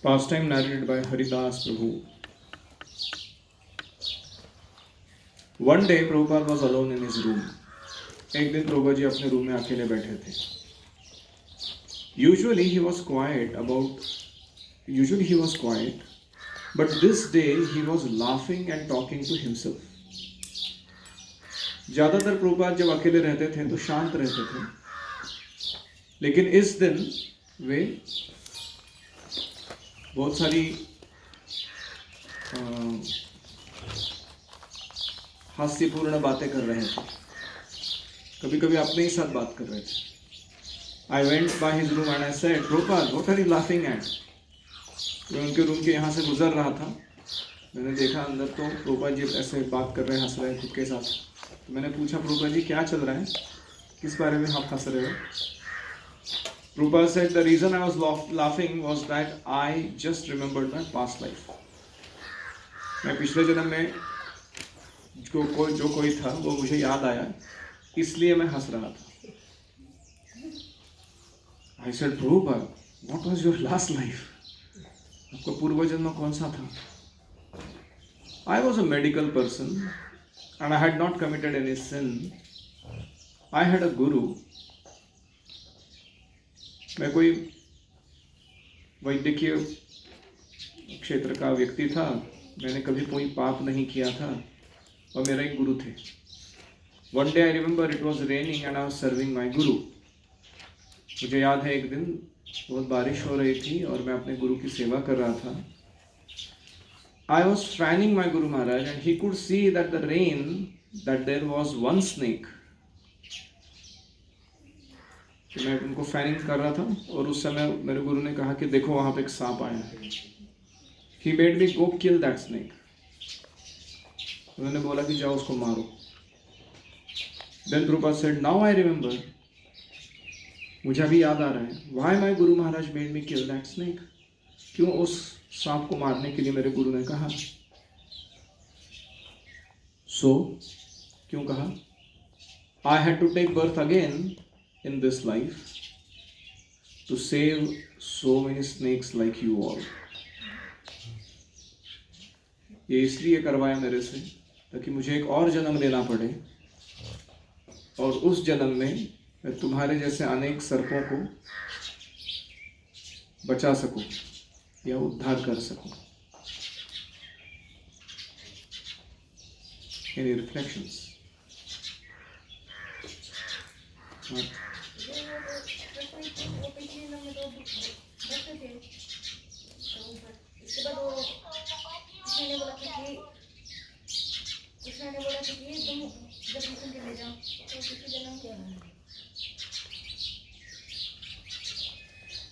Pastime narrated by Haridas Prabhu. One day Prabhupada was alone in his room. एक दिन प्रभुपाद जी अपने room में अकेले बैठे थे. Usually he was quiet, but this day he was laughing and talking to himself. ज्यादातर प्रभुपाद जब अकेले रहते थे तो शांत रहते थे, लेकिन इस दिन वे बहुत सारी हास्यपूर्ण बातें कर रहे थे. कभी कभी अपने ही साथ बात कर रहे थे. I went by his room and I said, Prabhupada, what are you laughing at? मैं उनके रूम के यहाँ से गुजर रहा था. मैंने देखा अंदर तो प्रभुपाद जी ऐसे बात कर रहे हैं, हंस रहे हैं खुद के साथ. तो मैंने पूछा, प्रभुपाद जी क्या चल रहा है, किस बारे में आप हंस रहे हो? Prabhupada said, the reason I was laughing was that I just remembered my past life. मैं पिछले जन्म में जो कोई था वो मुझे याद आया, इसलिए मैं हंस रहा था. I said, Prabhupada, what was your last life? आपका पूर्व जन्म कौन सा था? I was a medical person and I had not committed any sin. I had a guru. मैं कोई वैद्यकीय क्षेत्र का व्यक्ति था. मैंने कभी कोई पाप नहीं किया था और मेरा एक गुरु थे. One day I remember it was raining and I was serving my guru. मुझे याद है एक दिन बहुत बारिश हो रही थी और मैं अपने गुरु की सेवा कर रहा था. I was fanning my Guru Maharaj and he could see that the rain, that there was one snake. कि मैं उनको फैनिंग कर रहा था और उस समय मेरे गुरु ने कहा कि देखो वहां पे एक सांप आया है. He made me go kill that snake. उन्होंने बोला कि जाओ उसको मारो. Then Prabhupada said, now I remember. मुझे अभी याद आ रहा है. Why my Guru Maharaj made me kill that snake? क्यों उस सांप को मारने के लिए मेरे गुरु ने कहा? So, क्यों कहा? I had to take birth again in this life to save so many snakes like you all. ये इसलिए करवाया मेरे से ताकि मुझे एक और जन्म लेना पड़े और उस जन्म में मैं तुम्हारे जैसे अनेक सर्पों को बचा सकूं या उद्धार कर सकूं. Any reflections?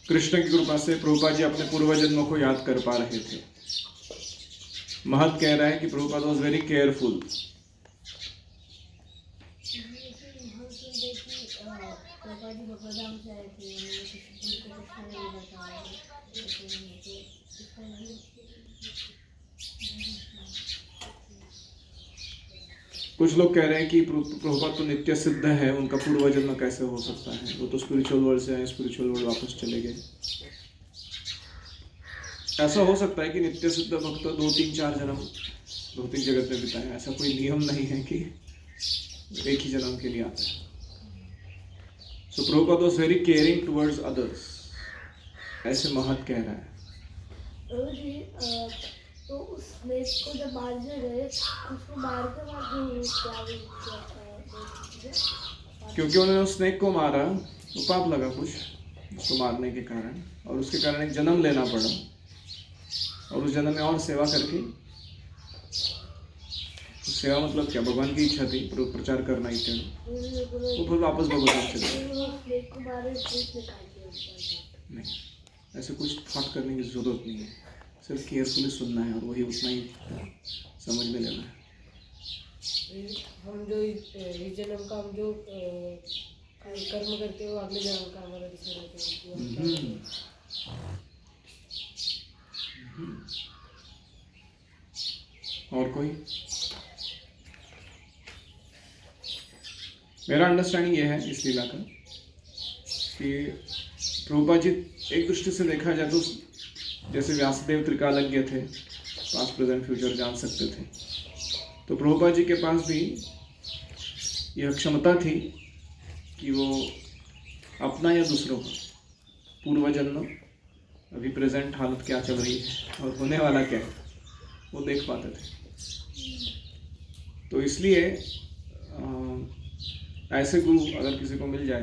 कृष्ण की कृपा से प्रभुपाद जी अपने पूर्व जन्मों को याद कर पा रहे थे. महत कह रहा है कि प्रभुपाद वाज वेरी केयरफुल. कुछ लोग कह रहे हैं कि प्रभुपाद तो नित्य सिद्ध है, उनका पूर्व जन्म कैसे हो सकता है, वो तो स्पिरिचुअल वर्ल्ड से आए, स्पिरिचुअल वर्ल्ड वापस चले गए. ऐसा हो सकता है कि नित्य सिद्ध भक्त 2-3-4 जन्म भौतिक जगत में बिताए. ऐसा कोई नियम नहीं है कि एक ही जन्म के लिए आता है. So Prabhupada was very caring towards others, ऐसे महत कह रहा है. तो उस स्नेक को जब मारने गए, उसको मारते क्योंकि उन्होंने उस स्नेक को मारा तो पाप लगा कुछ उसको मारने के कारण, और उसके कारण एक जन्म लेना पड़ा और उस जन्म में और सेवा करके. सेवा मतलब क्या? भगवान की इच्छा थी प्रचार करना इत्यादि. वो फिर वापस भगवान चले गए. नहीं, ऐसे कुछ थॉट करने की जरूरत नहीं है. सिर्फ केयरफुली सुनना है और वही उतना ही समझ में लेना है. हम जो इस जन्म का हम जो कर्म करते हो अगले जन्म का हमारा और कोई? मेरा अंडरस्टैंडिंग ये है इस लीला का कि प्रभुपाद जी एक दृष्टि से देखा जाए तो जैसे व्यासदेव त्रिकालज्ञ थे, पास्ट प्रेजेंट फ्यूचर जान सकते थे, तो प्रभुपाद जी के पास भी यह क्षमता थी कि वो अपना या दूसरों का पूर्व जन्म, अभी प्रेजेंट हालत क्या चल रही है और होने वाला क्या है, वो देख पाते थे। तो इसलिए ऐसे गुरु अगर किसी को मिल जाए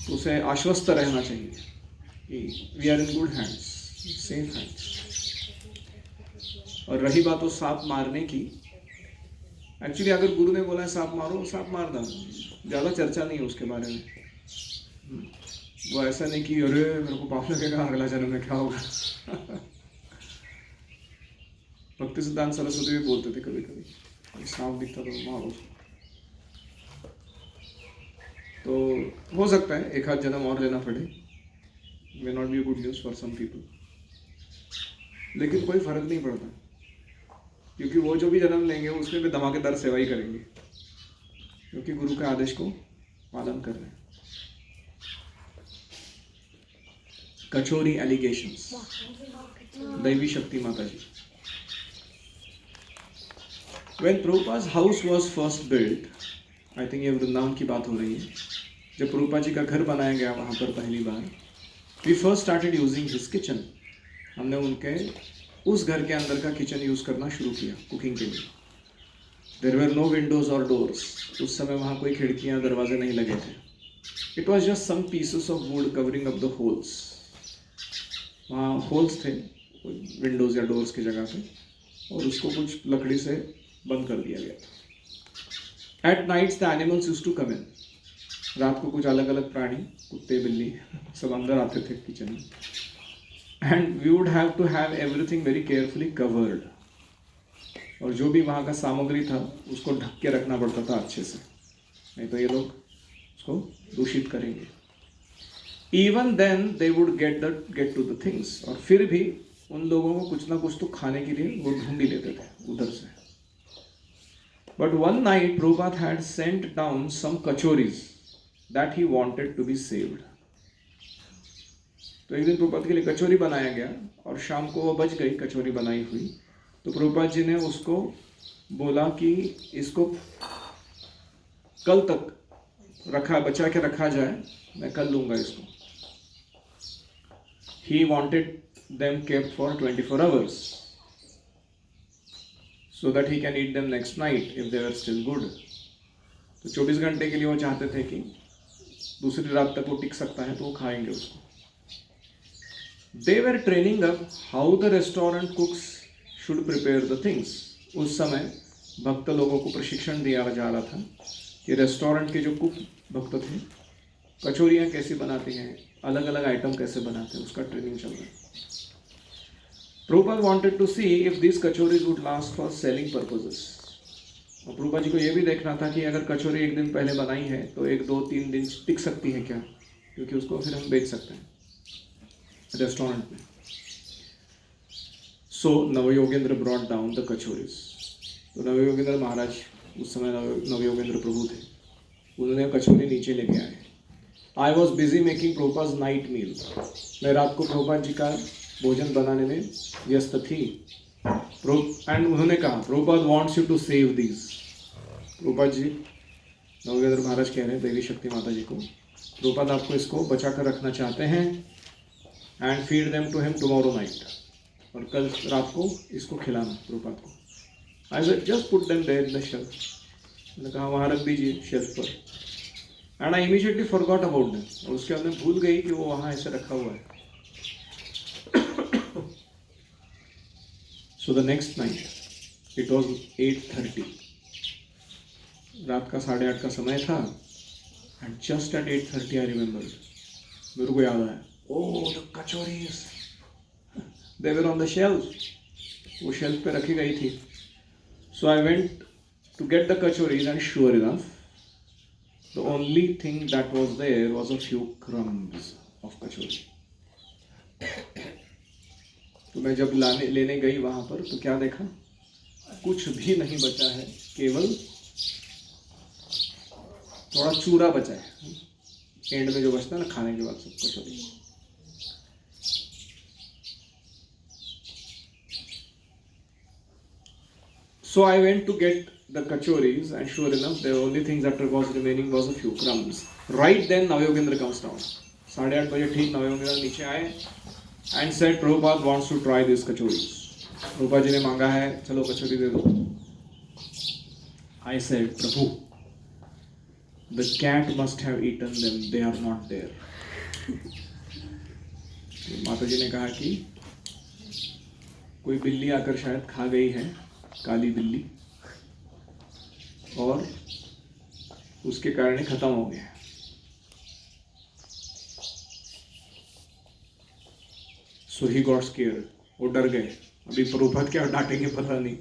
तो उसे आश्वस्त रहना चाहिए कि we are in good hands, safe hands. और रही बात वो सांप मारने की, एक्चुअली अगर गुरु ने बोला है सांप मारो, सांप मार दो, ज़्यादा चर्चा नहीं है उसके बारे में। वो ऐसा नहीं कि अरे मेरे को पाप लगेगा, अगला जन्म में क्या होगा। भक्ति सिद्धांत सरस्वती भी बोलते थे कभी कभी, सांप दिखता तो मारो। तो हो सकता है एक आध जन्म और लेना पड़े, may not be good news for some people, लेकिन कोई फर्क नहीं पड़ता, क्योंकि वो जो भी जन्म लेंगे उसमें भी धमाकेदार सेवा ही करेंगे, क्योंकि गुरु के आदेश को पालन कर रहे हैं। कचोरी एलिगेशंस, दैवी शक्ति माता जी। When Prabhupada's house was first built, I think ये वृंदावन की बात हो रही है, जब प्रभुपाद जी का घर बनाया गया वहाँ पर पहली बार, we first started using his kitchen, हमने उनके उस घर के अंदर का किचन यूज़ करना शुरू किया कुकिंग के लिए। There were no windows or doors, उस समय वहाँ कोई खिड़कियाँ दरवाजे नहीं लगे थे। It was just some pieces of wood covering up the holes, वहाँ होल्स थे विंडोज़ या डोर्स की जगह पे, और उसको कुछ लकड़ी से बंद कर दिया गया था। At nights the animals used to come in, रात को कुछ अलग अलग प्राणी, कुत्ते बिल्ली सब अंदर आते थे किचन में, and we would have to have everything very carefully covered, और जो भी वहाँ का सामग्री था उसको ढक के रखना पड़ता था अच्छे से, नहीं तो ये लोग उसको दूषित करेंगे। Even then they would get to the things, और फिर भी उन लोगों को कुछ ना कुछ तो खाने के लिए वो ढूंढ ही लेते थे उधर से। But one night Prabhupada had sent down some kachoris that he wanted to be saved. तो एक दिन प्रभुपाद के लिए कचौरी बनाया गया और शाम को वो बच गई कचौरी बनाई हुई, तो प्रभुपाद जी ने उसको बोला कि इसको कल तक बचा के रखा जाए, मैं कल लूँगा इसको। He wanted them kept for 24 hours so that he can eat them next night if they were still good. तो 24 घंटे के लिए वो चाहते थे कि दूसरी रात तक वो टिक सकता है तो वो खाएंगे उसको। They were training up how the restaurant cooks should prepare the things. उस समय भक्त लोगों को प्रशिक्षण दिया जा रहा था कि रेस्टोरेंट के जो कुक भक्त थे कचौरियाँ कैसी बनाते हैं, अलग अलग आइटम कैसे बनाते हैं, उसका ट्रेनिंग चल रहा है। Prabhupada wanted to see if these kachoris would last for selling purposes. और प्रभुपाद जी को ये भी देखना था कि अगर कचौरी एक दिन पहले बनाई है तो 1, 2, 3 दिन टिक सकती है क्या, क्योंकि उसको फिर हम बेच सकते हैं रेस्टोरेंट में। So नवयोगेंद्र brought down the kachoris. तो नवयोगेंद्र महाराज उस समय नवयोगेंद्र प्रभु थे, उन्होंने कचौरी नीचे लेके आए। I was busy making Prabhupada's night meal. मैं रात को प्रभुपाद जी का भोजन बनाने में व्यस्त थी। एंड उन्होंने कहा Prabhupada wants you to save these. Prabhupada ji नवयोगेंद्र महाराज कह रहे हैं देवी शक्ति माता जी को, प्रभुपाद आपको इसको बचा कर रखना चाहते हैं, and feed them to him tomorrow night, और कल रात को इसको खिलाना प्रभुपाद को। I will just put them there in the shelf, मैंने कहा वहाँ रख दीजिए शेल्फ पर। And I immediately forgot about them, और उसके बाद मैं भूल गई कि वो वहाँ ऐसे रखा हुआ है। So the next night it was 8:30, रात का 8:30 का समय था, and just at 8:30 I remember, मेरे को याद आया, oh the kachoris, they were on the shelf, वो शेल्फ पे रखी गई थी। So I went to get the kachoris and sure enough the only thing that was there was a few crumbs of kachori. तो मैं जब लेने गई वहाँ पर तो क्या देखा, कुछ भी नहीं बचा है, केवल थोड़ा चूरा बचा है, एंड में जो बचता है ना खाने के बाद सब कचौरी। So I went to get the kachoris, and sure enough, the only thing that was remaining was a few crumbs. Right then, Navayogendra comes down. 8:30 बजे ठीक नवयोगेंद्र नीचे आए and said, Prabhupada wants to try these kachoris. Prabhupada जी ने मांगा है, चलो कचौरी दे दो. I said, Prabhu, the cat must have eaten them. They are not there. माता जी ने कहा कि कोई बिल्ली आकर शायद खा गई है, काली बिल्ली, और उसके कारण खत्म हो गया. So he got scared. वो डर गए. अभी प्रभुपाद क्या डांटेंगे पता नहीं.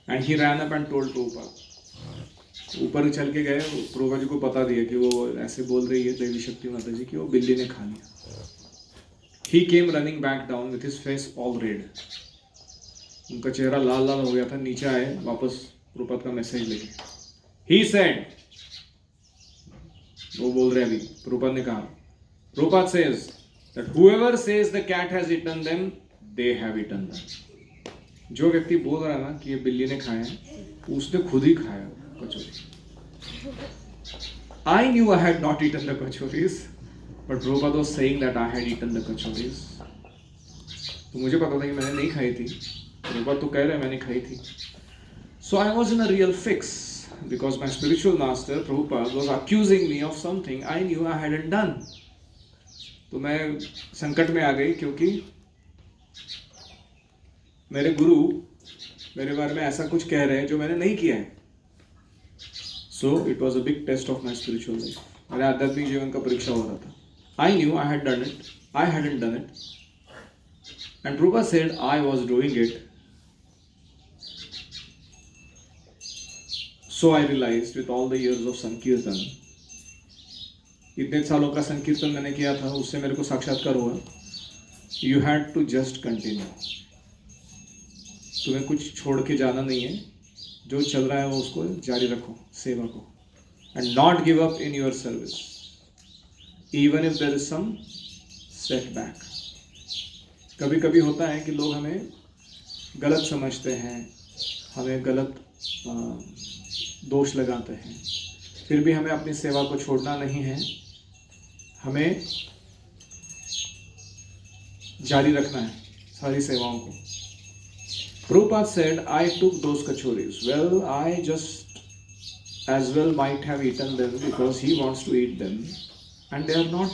And he ran up and told Prabhupada. ऊपर चल के गए, प्रभुपाद जी को बता दिया कि वो ऐसे बोल रही है देवी शक्ति माता जी कि वो बिल्ली ने खा लिया. He came running back down with his face all red. उनका चेहरा लाल लाल हो गया था. नीचे आए वापस प्रभुपाद का मैसेज लेके. He said, वो बोल रहे अभी, प्रभुपाद ने कहा, Prabhupada says that whoever says the cat has eaten them, they have eaten them. जो व्यक्ति बोल रहा है ना कि ये बिल्ली ने खाया है, उसने खुद ही खाया कचौरी. I knew I had not eaten the kachoris, but Prabhupada was saying that I had eaten the kachoris. तो मुझे पता था कि मैंने नहीं खाई थी. प्रभुपाद तो कह रहे हैं मैंने खाई थी. So I was in a real fix because my spiritual master Prabhupada was accusing me of something I knew I hadn't done. तो मैं संकट में आ गई क्योंकि मेरे गुरु मेरे बारे में ऐसा कुछ कह रहे हैं जो मैंने नहीं किया है. So it was a big test of my spiritual life. मेरे आध्यात्मिक जीवन का परीक्षा हो रहा था. I knew I had done it. I hadn't done it. And Prabhupada said I was doing it. So I realized with all the years of Sankirtan, इतने सालों का संकीर्तन मैंने किया था, उससे मेरे को साक्षात्कार हुआ. You had to just continue. तुम्हें कुछ छोड़ के जाना नहीं है. जो चल रहा है वो उसको जारी रखो, सेवा को. And not give up in your service, even if there is some setback. कभी कभी होता है कि लोग हमें गलत समझते हैं, हमें गलत दोष लगाते हैं. फिर भी हमें अपनी सेवा को छोड़ना नहीं है, हमें जारी रखना है सारी सेवाओं को. Prabhupada said, I took those kachoris. Well, I just as well might have eaten them because he wants to eat them, and they are not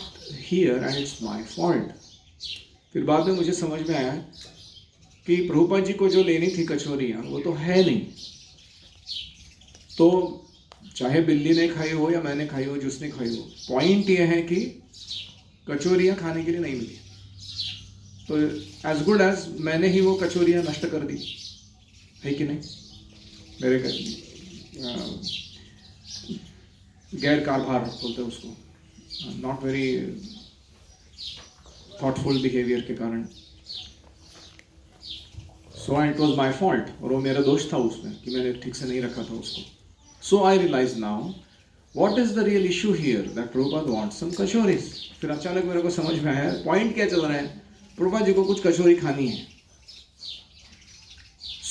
here, and it's my fault. फिर बाद में मुझे समझ में आया कि प्रभुपाद जी को जो लेनी थी कचौरियाँ वो तो है नहीं. तो चाहे बिल्ली ने खाई हो या मैंने खाई हो, जिसने खाई हो, पॉइंट ये है कि कचौरियाँ खाने के लिए नहीं मिली. तो एज गुड एज मैंने ही वो कचौरियाँ नष्ट कर दी है कि नहीं. मेरे गैर कारभार बोलते हैं उसको, नॉट वेरी थॉटफुल बिहेवियर के कारण. So it was my fault, और वो मेरा दोष था उसमें कि मैंने ठीक से नहीं रखा था उसको. So I realise now what is the real issue here, that Prabhupada wants some kachoris. फिर अचानक मेरे को समझ में आया पॉइंट क्या चल रहा है. प्रभुपाद जी को कुछ कचौरी खानी है.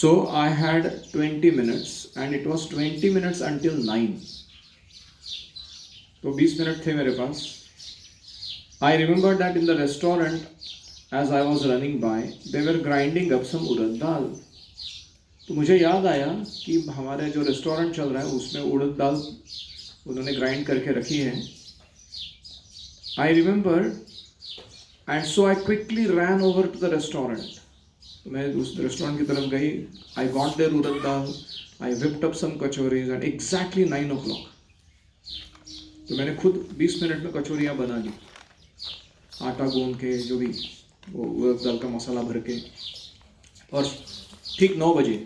So I had 20 minutes and it was 20 minutes until 9. तो 20 मिनट थे मेरे पास. I remember that in the restaurant, as I was running by, they were grinding up some urad dal. तो मुझे याद आया कि हमारे जो रेस्टोरेंट चल रहा है उसमें उड़द दाल उन्होंने ग्राइंड करके रखी है. I remember, and so I quickly ran over to the restaurant. तो मैं उस रेस्टोरेंट की तरफ गई. I got their urad dal, I whipped up some kachoris, and exactly 9 o'clock. तो मैंने खुद 20 मिनट में कचौरियाँ बना ली, आटा गूंद के, जो भी वो उड़द दाल का मसाला भर के. और ठीक 9 बजे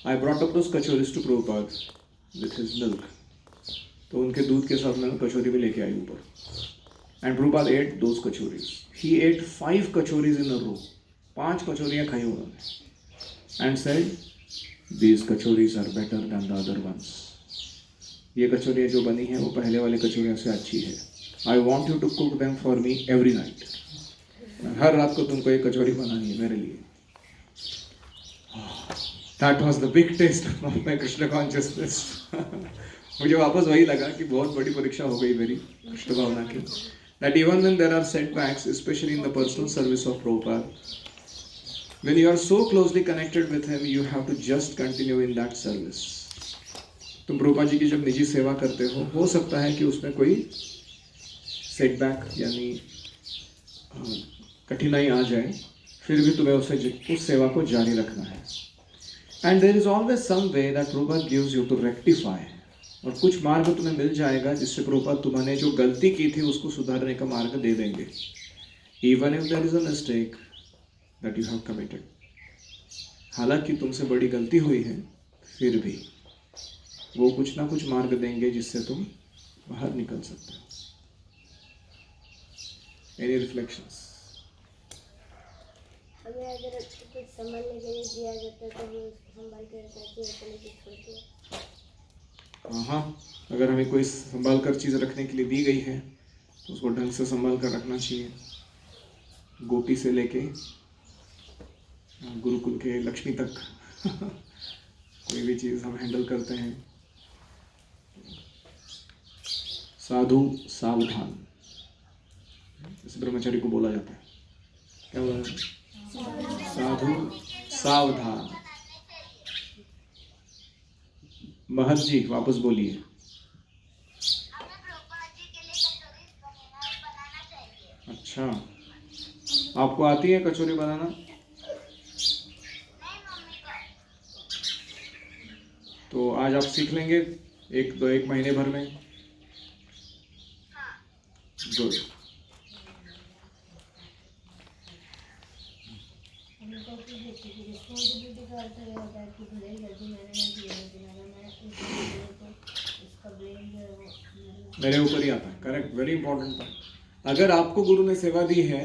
I brought up those kachoris to Prabhupada with his milk. तो उनके दूध के साथ मैंने कचौरी भी लेके आई ऊपर. And Prabhupada ate those kachoris. He ate 5 kachoris in a row. 5 कचौरियाँ खाई उन्होंने. And said these kachoris are better than the other ones. ये कचौरियाँ जो बनी हैं वो पहले वाले कचौरियों से अच्छी है. I want you to cook them for me every night. हर रात को तुमको एक कचौरी बनानी है मेरे लिए. That was the big test of my Krishna consciousness. मुझे वापस वही लगा कि बहुत बड़ी परीक्षा हो गई मेरी कृष्ण भावना की. That even when there are setbacks, especially in the personal service of Prabhupada, when you are so closely connected with him, you have to just continue in that service. तुम प्रभुपाद जी की जब निजी सेवा करते हो सकता है कि उसमें कोई सेटबैक यानी कठिनाई आ जाए, फिर भी तुम्हें उस सेवा को जारी रखना है. And there is always some way that Prabhupada gives you to rectify. और कुछ मार्ग तुम्हें मिल जाएगा जिससे प्रभुपाद तुम्हारे जो गलती की थी उसको सुधारने का मार्ग दे देंगे. Even if there is a mistake that you have committed. हालांकि तुमसे बड़ी गलती हुई है, फिर भी वो कुछ ना कुछ मार्ग देंगे जिससे तुम बाहर निकल सकते हो. Any reflections? हमें अगर कुछ संभालने के लिए दिया जाता है तो हम उसको संभाल के रखना चाहिए, अपने कुछ छोड़ते हैं. हाँ, अगर हमें कोई संभाल कर चीज़ रखने के लिए दी गई है तो उसको ढंग से संभाल कर रखना चाहिए. गोपी से लेके गुरुकुल के लक्ष्मी तक कोई भी चीज़ हम हैंडल करते हैं. साधु सावधान, जैसे ब्रह्मचारी को बोला जाता है. क्या बोला जाता है? साधु सावधान. महत जी वापस बोलिए. अच्छा, आपको आती है कचौरी बनाना? तो आज आप सीख लेंगे एक महीने भर में. गुड. मेरे ऊपर ही आता है. करेक्ट, वेरी इंपॉर्टेंट था. अगर आपको गुरु ने सेवा दी है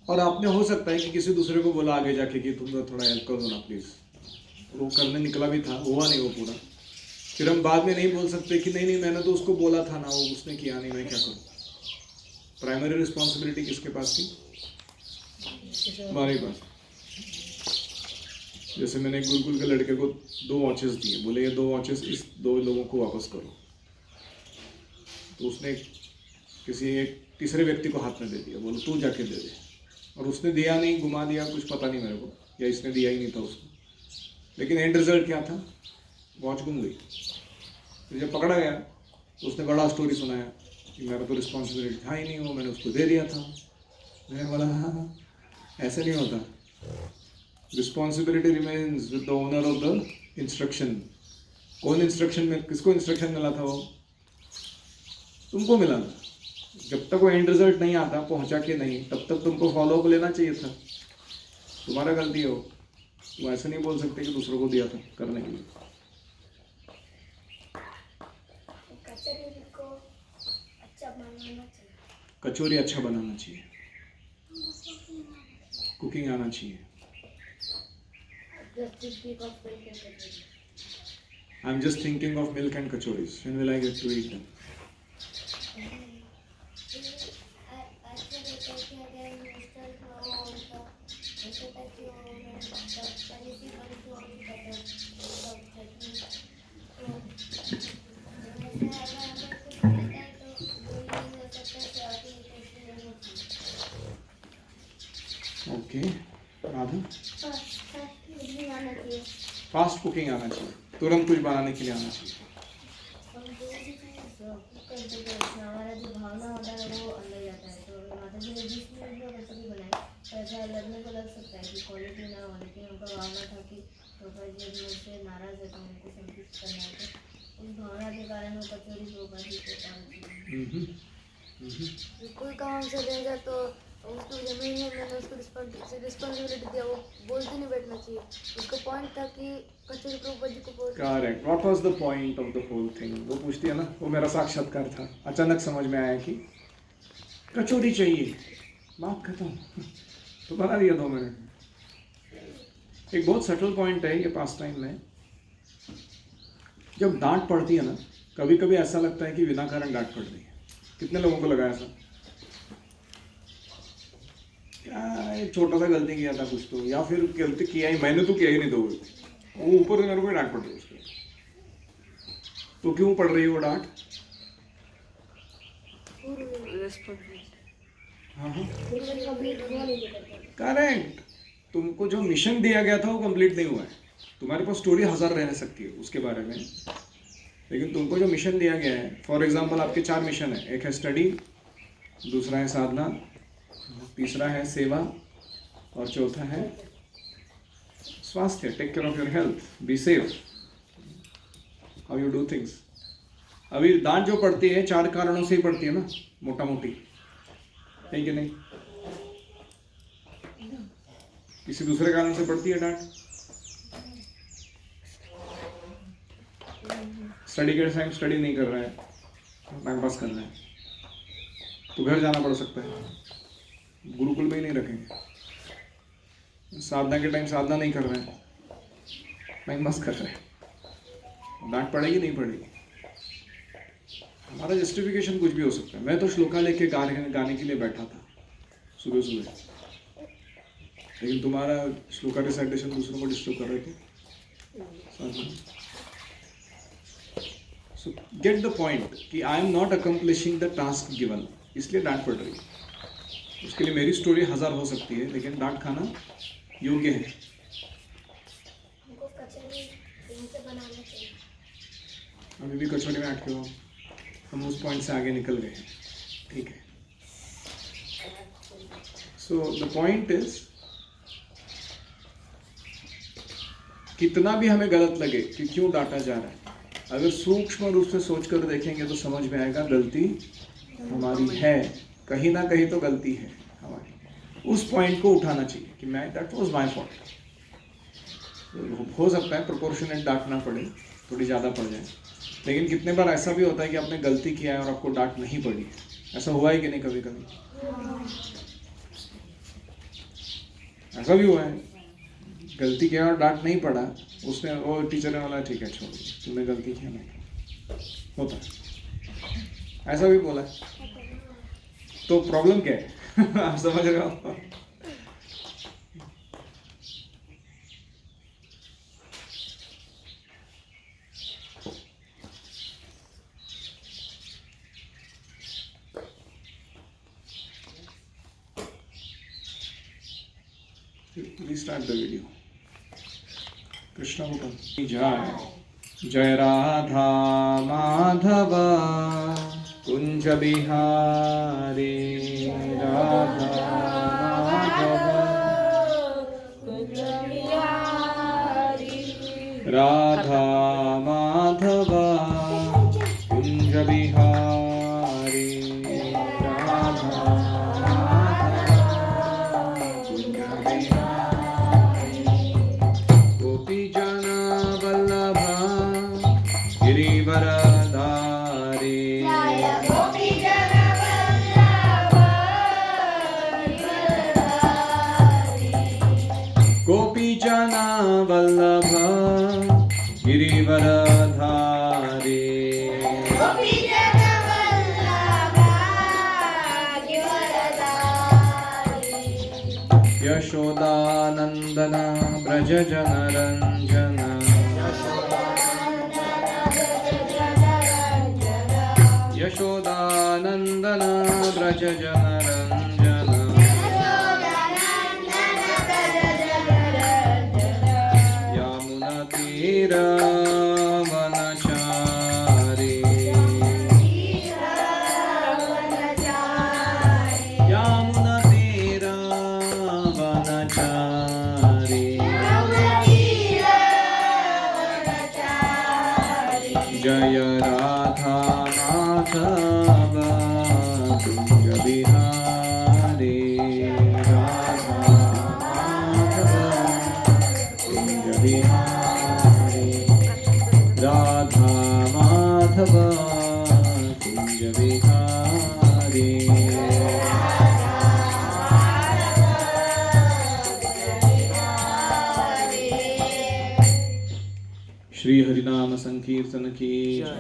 और आपने हो सकता है कि किसी दूसरे को बोला आगे जाके कि तुम थोड़ा हेल्प कर दो ना प्लीज, वो करने निकला भी था, हुआ नहीं वो पूरा, फिर हम बाद में नहीं बोल सकते कि नहीं मैंने तो उसको बोला था ना, वो उसने किया नहीं, मैं क्या करूं. प्राइमरी रिस्पॉन्सिबिलिटी किसके पास थी? हमारे पास. जैसे मैंने गुरुकुल के लड़के को 2 वॉचेस दिए, बोले ये 2 वॉचेस इस 2 लोगों को वापस करो. तो उसने किसी एक तीसरे व्यक्ति को हाथ में दे दिया, बोलो तू जाके दे दे. और उसने दिया नहीं, घुमा दिया, कुछ पता नहीं मेरे को, या इसने दिया ही नहीं था उसको. लेकिन एंड रिजल्ट क्या था? वॉच गुम गई. फिर जब पकड़ा गया तो उसने बड़ा स्टोरी सुनाया कि मेरा तो रिस्पॉन्सिबिलिटी था ही नहीं, वो मैंने उसको दे दिया था. मैंने बोला हाँ, ऐसे नहीं होता. Responsibility remains with the owner of the instruction. कौन इंस्ट्रक्शन में, किसको इंस्ट्रक्शन मिला था? वो तुमको मिला था. जब तक वो एंड रिजल्ट नहीं आता, पहुंचा के नहीं, तब तक तुमको फॉलो अप लेना चाहिए था. तुम्हारा गलती हो. तुम ऐसे नहीं बोल सकते कि दूसरों को दिया था करने के लिए. कचौरी को अच्छा बनाना चाहिए. कचौरी अच्छा बनाना चाहिए. कुकिंग आना चाहिए. I'm just thinking of milk and kachoris. When will I get to eat them? Okay. Radha? Fast cooking आना चाहिए. तुरंत कुछ बनाने के लिए आना चाहिए. हमारा जो भावना होता है वो अंदर जाता है. तो माता जी ने 20 मिनट में रेसिपी बनाई तो ऐसा लगने को लग सकता है कि क्वालिटी ना हो, लेकिन उनका भावना था कि प्रोफा जी मुझसे नाराज है तो उनको संतुष्ट करना है. तो उस भावना के कारण वो कचौरी प्रोफा जी को कोई काम हमसे देगा तो उसको जमीन में मैंने उसको रिस्पॉन्सिबिलिटी दिया, वो बोलते नहीं बैठना चाहिए. उसका पॉइंट था कि कचौरी प्रोफा जी को बोल. Correct. What was the point of the whole thing? वो पूछती है ना, वो मेरा साक्षात्कार था. अचानक समझ में आया कि कचौरी चाहिए, बात खत्म. तो बना दिया 2 मिनट. एक बहुत सटल पॉइंट है ये पास टाइम में. जब डांट पड़ती है ना, कभी कभी ऐसा लगता है कि बिना कारण डांट पड़ रही है. कितने लोगों को लगा ऐसा? क्या ये छोटा सा गलती किया था कुछ तो, या फिर गलती किया ही मैंने तो किया ही नहीं, तो वो ऊपर से मेरे को डांट पड़ रही है उसके। तो क्यों पड़ रही है वो डांट? हाँ हाँ कंप्लीट हुआ नहीं था। करेक्ट। तुमको जो मिशन दिया गया था वो कंप्लीट नहीं हुआ है। तुम्हारे पास स्टोरी 1000 रह सकती है उसके बारे में, लेकिन तुमको जो मिशन दिया गया है, फॉर एग्जांपल आपके 4 मिशन है, एक है स्टडी, दूसरा है साधना, तीसरा है सेवा, और चौथा है स्वास्थ्य, take care of your health, be safe, how you do things. अभी डांट जो पड़ती है 4 कारणों से ही पड़ती है ना, मोटा मोटी, है कि नहीं? किसी दूसरे कारण से पड़ती है डांट? स्टडी के टाइम स्टडी नहीं कर रहा है, टाइम पास कर रहा है, तो घर जाना पड़ सकता है, गुरुकुल में ही नहीं रखेंगे। साधना के टाइम साधना नहीं कर रहे हैं, टाइम पास कर रहे हैं, डांट पड़ेगी नहीं पड़ेगी? हमारा जस्टिफिकेशन कुछ भी हो सकता है। मैं तो श्लोका लेके गाने के लिए बैठा था सुबह सुबह, लेकिन तुम्हारा श्लोका रिसाइटेशन दूसरों को डिस्टर्ब कर रहे थे। सो गेट द पॉइंट कि I am not accomplishing the task given, इसलिए डांट पड़ रही है। उसके लिए मेरी स्टोरी 1000 हो सकती है, लेकिन डांट खाना योग्य है। हमको कचौड़ी इनसे बनाना चाहिए। अभी भी कचौड़ी में अटके हो, हम उस पॉइंट से आगे निकल गए हैं, ठीक है। सो द पॉइंट इज, कितना भी हमें गलत लगे कि क्यों डांटा जा रहा है, अगर सूक्ष्म रूप से सोचकर देखेंगे तो समझ में आएगा गलती हमारी है, कहीं ना कहीं तो गलती है हमारी। उस पॉइंट को उठाना चाहिए कि मैं, दैट वाज माय फॉल्ट। हो सकता है प्रोपोर्शनेट डांटना पड़े, थोड़ी ज़्यादा पड़ जाए, लेकिन कितने बार ऐसा भी होता है कि आपने गलती किया है और आपको डांट नहीं पड़ी। ऐसा हुआ है कि नहीं? कभी कभी ऐसा भी हुआ है, गलती किया और डांट नहीं पड़ा, उसने, वो टीचर ने बोला ठीक है छोड़, तुमने गलती किया नहीं, होता है, ऐसा भी बोला है। तो प्रॉब्लम क्या है? आप समझ रहे हो? Restart the video. कृष्ण हुकम जय। जय राधा माधव कुंज बिहारी, राधा माधव राधा माधव कुंज बिहारी, राधा वल्लभ गिरिवरधारी, यशोदानंदन ब्रज जनरंजन, यशोदानंदन ब्रज जनरंजन, वनचारी, यमुना तीर वनचारी, जय राधा माधव कुंज बिहारी, राधा माधव कुंज बिहारी, राधा माधव कुंज बिहारी। श्री हरिनाम संकीर्तन की जय।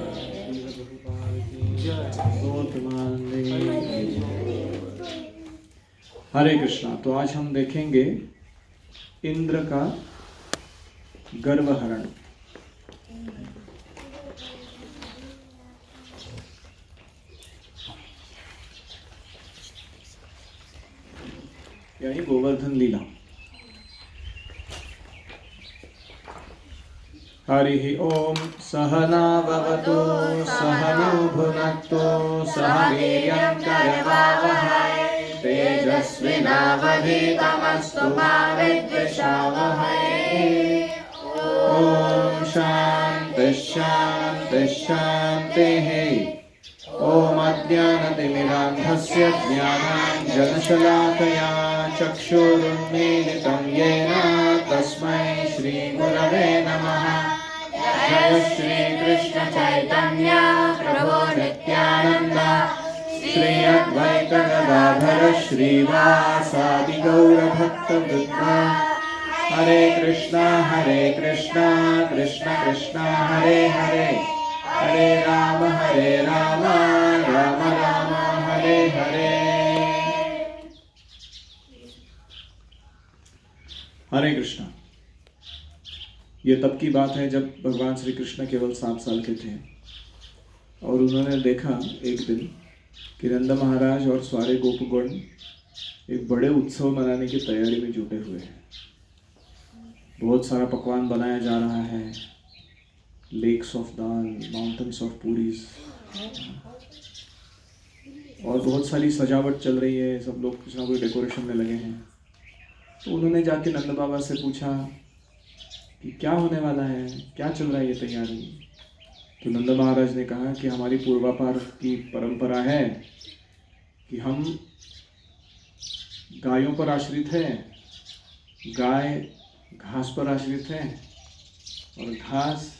हरे कृष्णा। तो आज हम देखेंगे इंद्र का गर्वहरण। यानी गोवर्धन लीला। हरि ओम सहना भवतु सहनौ भुनक्तु सह वीर्यं करवावहै तेजस्विनावधीतमस्तु मा विद्विषावहै। ओम शांति शांति शांतिः। ओम अज्ञानतिमिरान्धस्य ज्ञानाञ्जनशलाकया चक्षुरुन्मीलितं येन तस्मै श्रीगुरवे नमः। जय श्री कृष्ण चैतन्य प्रभु नित्यानंद श्री अद्वैत गदाधर श्रीवासादि गौर भक्तवृंद। हरे कृष्णा कृष्ण कृष्ण हरे हरे, हरे राम राम राम हरे हरे। हरे कृष्णा। ये तब की बात है जब भगवान श्री कृष्ण केवल 7 साल के थे और उन्होंने देखा एक दिन कि नंद महाराज और सारे गोपगण एक बड़े उत्सव मनाने की तैयारी में जुटे हुए हैं। बहुत सारा पकवान बनाया जा रहा है, lakes of dal, mountains of puris, और बहुत सारी सजावट चल रही है। सब लोग कुछ ना कुछ डेकोरेशन में लगे हैं। तो उन्होंने जाके नंद बाबा से पूछा कि क्या होने वाला है, क्या चल रहा है ये तैयारी। तो नंद महाराज ने कहा कि हमारी पूर्वापार की परंपरा है कि हम गायों पर आश्रित हैं, गाय घास पर आश्रित है और घास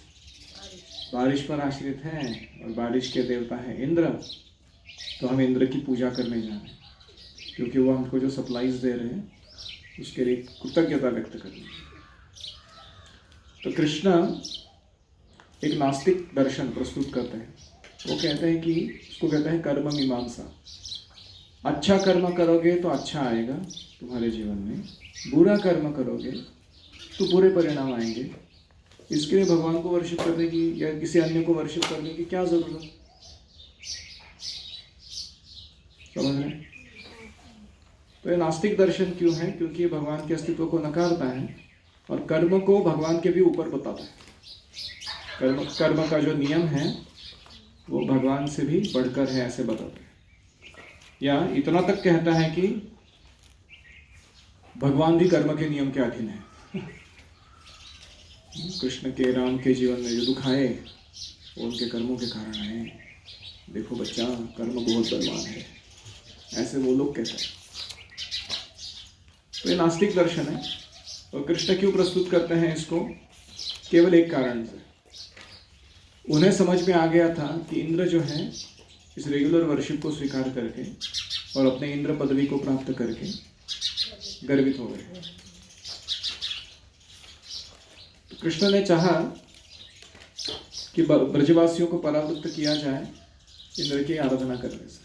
बारिश पर आश्रित है और बारिश के देवता है इंद्र। तो हम इंद्र की पूजा करने जा रहे हैं क्योंकि वो हमको जो सप्लाईज दे रहे हैं उसके लिए कृतज्ञता व्यक्त करनी है। तो कृष्ण एक नास्तिक दर्शन प्रस्तुत करते हैं। वो कहते हैं कि उसको कहते हैं कर्म मीमांसा। अच्छा कर्म करोगे तो अच्छा आएगा तुम्हारे जीवन में, बुरा कर्म करोगे तो बुरे परिणाम आएंगे। इसके लिए भगवान को वर्शिप करने की या किसी अन्य को वर्शिप करने की क्या जरूरत। समझ रहे? तो ये नास्तिक दर्शन क्यों है? क्योंकि ये भगवान के अस्तित्व को नकारता है और कर्म को भगवान के भी ऊपर बताता है। कर्म का जो नियम है वो भगवान से भी बढ़कर है, ऐसे बताता है। या इतना तक कहता है कि भगवान भी कर्म के नियम के अधीन है। कृष्ण के राम के जीवन में जो दुख आए वो उनके कर्मों के कारण आए। देखो बच्चा, कर्म बहुत बलवान है, ऐसे वो लोग कहते हैं। तो ये नास्तिक दर्शन है। और कृष्ण क्यों प्रस्तुत करते हैं इसको? केवल एक कारण से। उन्हें समझ में आ गया था कि इंद्र जो है इस रेगुलर वर्शिप को स्वीकार करके और अपने इंद्र पदवी को प्राप्त करके गर्वित हो गए। तो कृष्ण ने चाहा कि ब्रजवासियों को परावृत्त किया जाए इंद्र की आराधना करने से।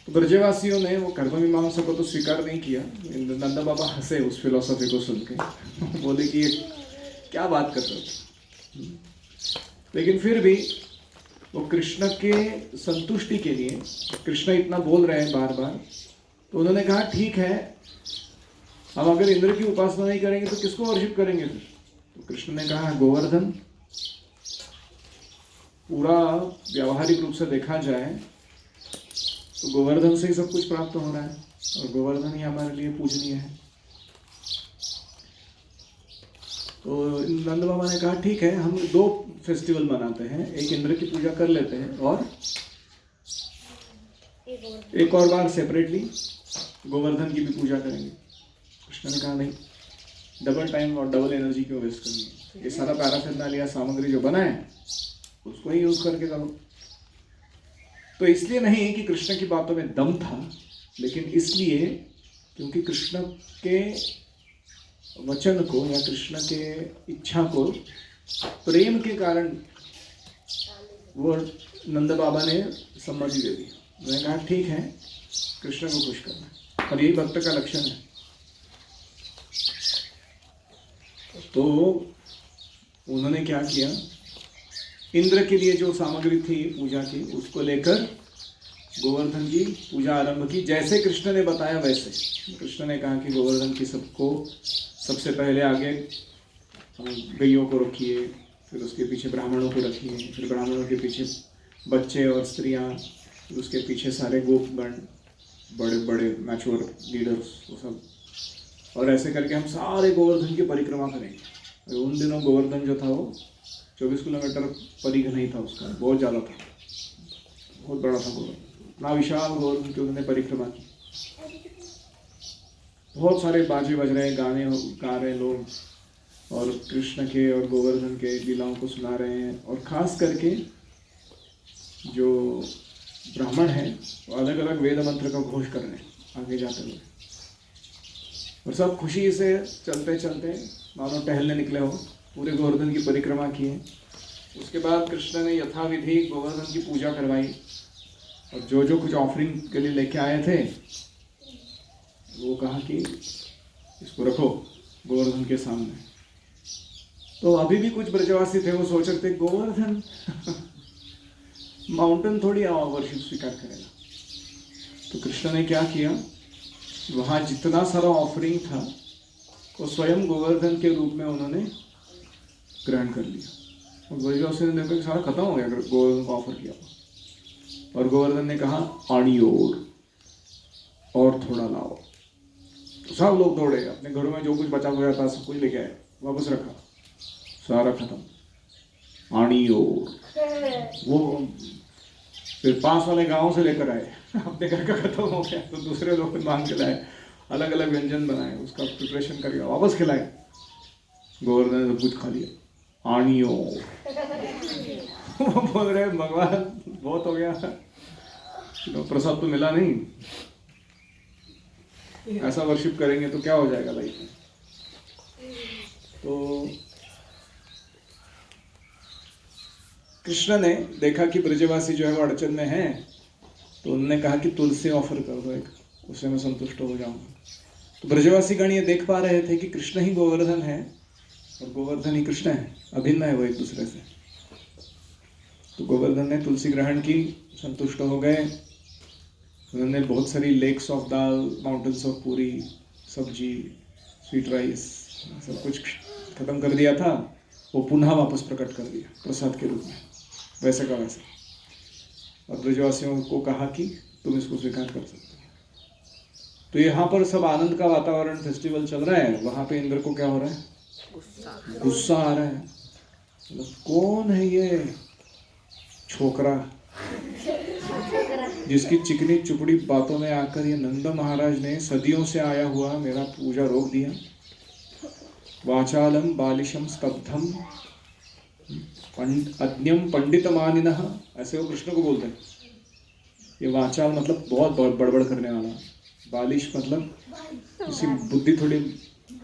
तो ब्रजवासियों ने वो कर्म मीमांसा को तो स्वीकार नहीं किया। नंद बाबा हंसे उस फिलोसफी को सुन के, बोले कि ये क्या बात कर रहे हो। लेकिन फिर भी वो कृष्ण के संतुष्टि के लिए, कृष्ण इतना बोल रहे हैं बार बार, तो उन्होंने कहा ठीक है, हम अगर इंद्र की उपासना नहीं करेंगे तो किसको वर्शिप करेंगे फिर? तो कृष्ण ने कहा गोवर्धन। पूरा व्यावहारिक रूप से देखा जाए तो गोवर्धन से ही सब कुछ प्राप्त हो रहा है और गोवर्धन ही हमारे लिए पूजनीय है। तो नंद बाबा ने कहा ठीक है, हम 2 फेस्टिवल मनाते हैं, एक इंद्र की पूजा कर लेते हैं और एक और बार सेपरेटली गोवर्धन की भी पूजा करेंगे। कृष्ण ने कहा नहीं, डबल टाइम और डबल एनर्जी क्यों वेस्ट करनी है। ये सारा पैराफिरनालिया सामग्री जो बना है उसको ही यूज करके करो। तो इसलिए नहीं कि कृष्ण की बातों में दम था, लेकिन इसलिए क्योंकि कृष्ण के वचन को या कृष्ण के इच्छा को प्रेम के कारण वो नंद बाबा ने सम्मति दे दी। उन्होंने कहा ठीक है, कृष्ण को खुश करना है, और यही भक्त का लक्षण है। तो उन्होंने क्या किया, इंद्र के लिए जो सामग्री थी पूजा की, उसको लेकर गोवर्धन की पूजा आरंभ की। जैसे कृष्ण ने बताया वैसे कृष्ण ने कहा कि गोवर्धन की सबको सबसे पहले आगे गैयों को रखिए, फिर उसके पीछे ब्राह्मणों को रखिए, फिर ब्राह्मणों के पीछे बच्चे और स्त्रियां, फिर उसके पीछे सारे गोपगण, बड़े बड़े मैच्योर लीडर्स, वो सब। और ऐसे करके हम सारे गोवर्धन की परिक्रमा करेंगे। और उन दिनों गोवर्धन जो था वो 24 किलोमीटर परिघ नहीं था उसका, बहुत ज़्यादा था, बहुत बड़ा था गोवर्धन। इतना विशाल गोवर्धन की उन्होंने परिक्रमा की। बहुत सारे बाजे बज रहे, गाने गा रहे लोग, और कृष्ण के और गोवर्धन के लीलाओं को सुना रहे हैं। और खास करके जो ब्राह्मण हैं वो अलग अलग वेद मंत्र का घोष कर रहे हैं आगे जाते हुए, और सब खुशी से चलते चलते मानो टहलने निकले हो, पूरे गोवर्धन की परिक्रमा की है। उसके बाद कृष्ण ने यथाविधि गोवर्धन की पूजा करवाई, और जो जो कुछ ऑफरिंग के लिए लेके आए थे वो कहा कि इसको रखो गोवर्धन के सामने। तो अभी भी कुछ ब्रजवासी थे, वो सोच रहे थे गोवर्धन माउंटेन थोड़ी वर्शिप स्वीकार करेगा। तो कृष्ण ने क्या किया, वहाँ जितना सारा ऑफरिंग था वो स्वयं गोवर्धन के रूप में उन्होंने ग्रहण कर लिया। और ब्रजवासी ने देखा कि सारा खत्म हो गया, गोवर्धन को ऑफर किया। और गोवर्धन ने कहा आनी और थोड़ा लाओ। तो सब लोग दौड़े, अपने घरों में जो कुछ बचा हुआ था सब कुछ लेके आए, वापस रखा, सारा खत्म। आनी वो फिर पास वाले गांव से लेकर आए, अपने घर का खत्म हो गया तो दूसरे लोग मांग के लाए, अलग अलग व्यंजन बनाए, उसका प्रिपरेशन करके वापस खिलाए। गोवर्धन ने सब कुछ खा लिया। आनी वो बोल रहे भगवान बहुत हो गया, प्रसाद तो मिला नहीं, ऐसा वर्शिप करेंगे तो क्या हो जाएगा लाइफ में। तो कृष्ण ने देखा कि ब्रजवासी जो है वो अड़चन में है, तो उन्होंने कहा कि तुलसी ऑफर कर दो एक, उससे मैं संतुष्ट हो जाऊंगा। तो ब्रजवासी गण ये देख पा रहे थे कि कृष्ण ही गोवर्धन है और गोवर्धन ही कृष्ण है, अभिन्न है वो एक दूसरे से। तो गोवर्धन ने तुलसी ग्रहण की, संतुष्ट हो गए। उन्होंने बहुत सारी lakes of dal, mountains of puri, sabji, sweet rice, सब कुछ खत्म कर दिया था, वो पुनः वापस प्रकट कर दिया प्रसाद के रूप में, वैसे का वैसे। और ब्रजवासियों को कहा कि तुम इसको स्वीकार कर सकते हो। तो यहाँ पर सब आनंद का वातावरण, फेस्टिवल चल रहा है। वहाँ पे इंद्र को क्या हो रहा है, गुस्सा आ रहा है। मतलब कौन है ये छोकरा जिसकी चिकनी चुपड़ी बातों में आकर ये नंद महाराज ने सदियों से आया हुआ मेरा पूजा रोक दिया। वाचालम बालिशम स्तब्धम अज्ञम पंडित मानिनः, ऐसे वो कृष्ण को बोलते हैं। ये वाचाल मतलब बहुत बड़बड़ करने वाला, बालिश मतलब उसकी बुद्धि थोड़ी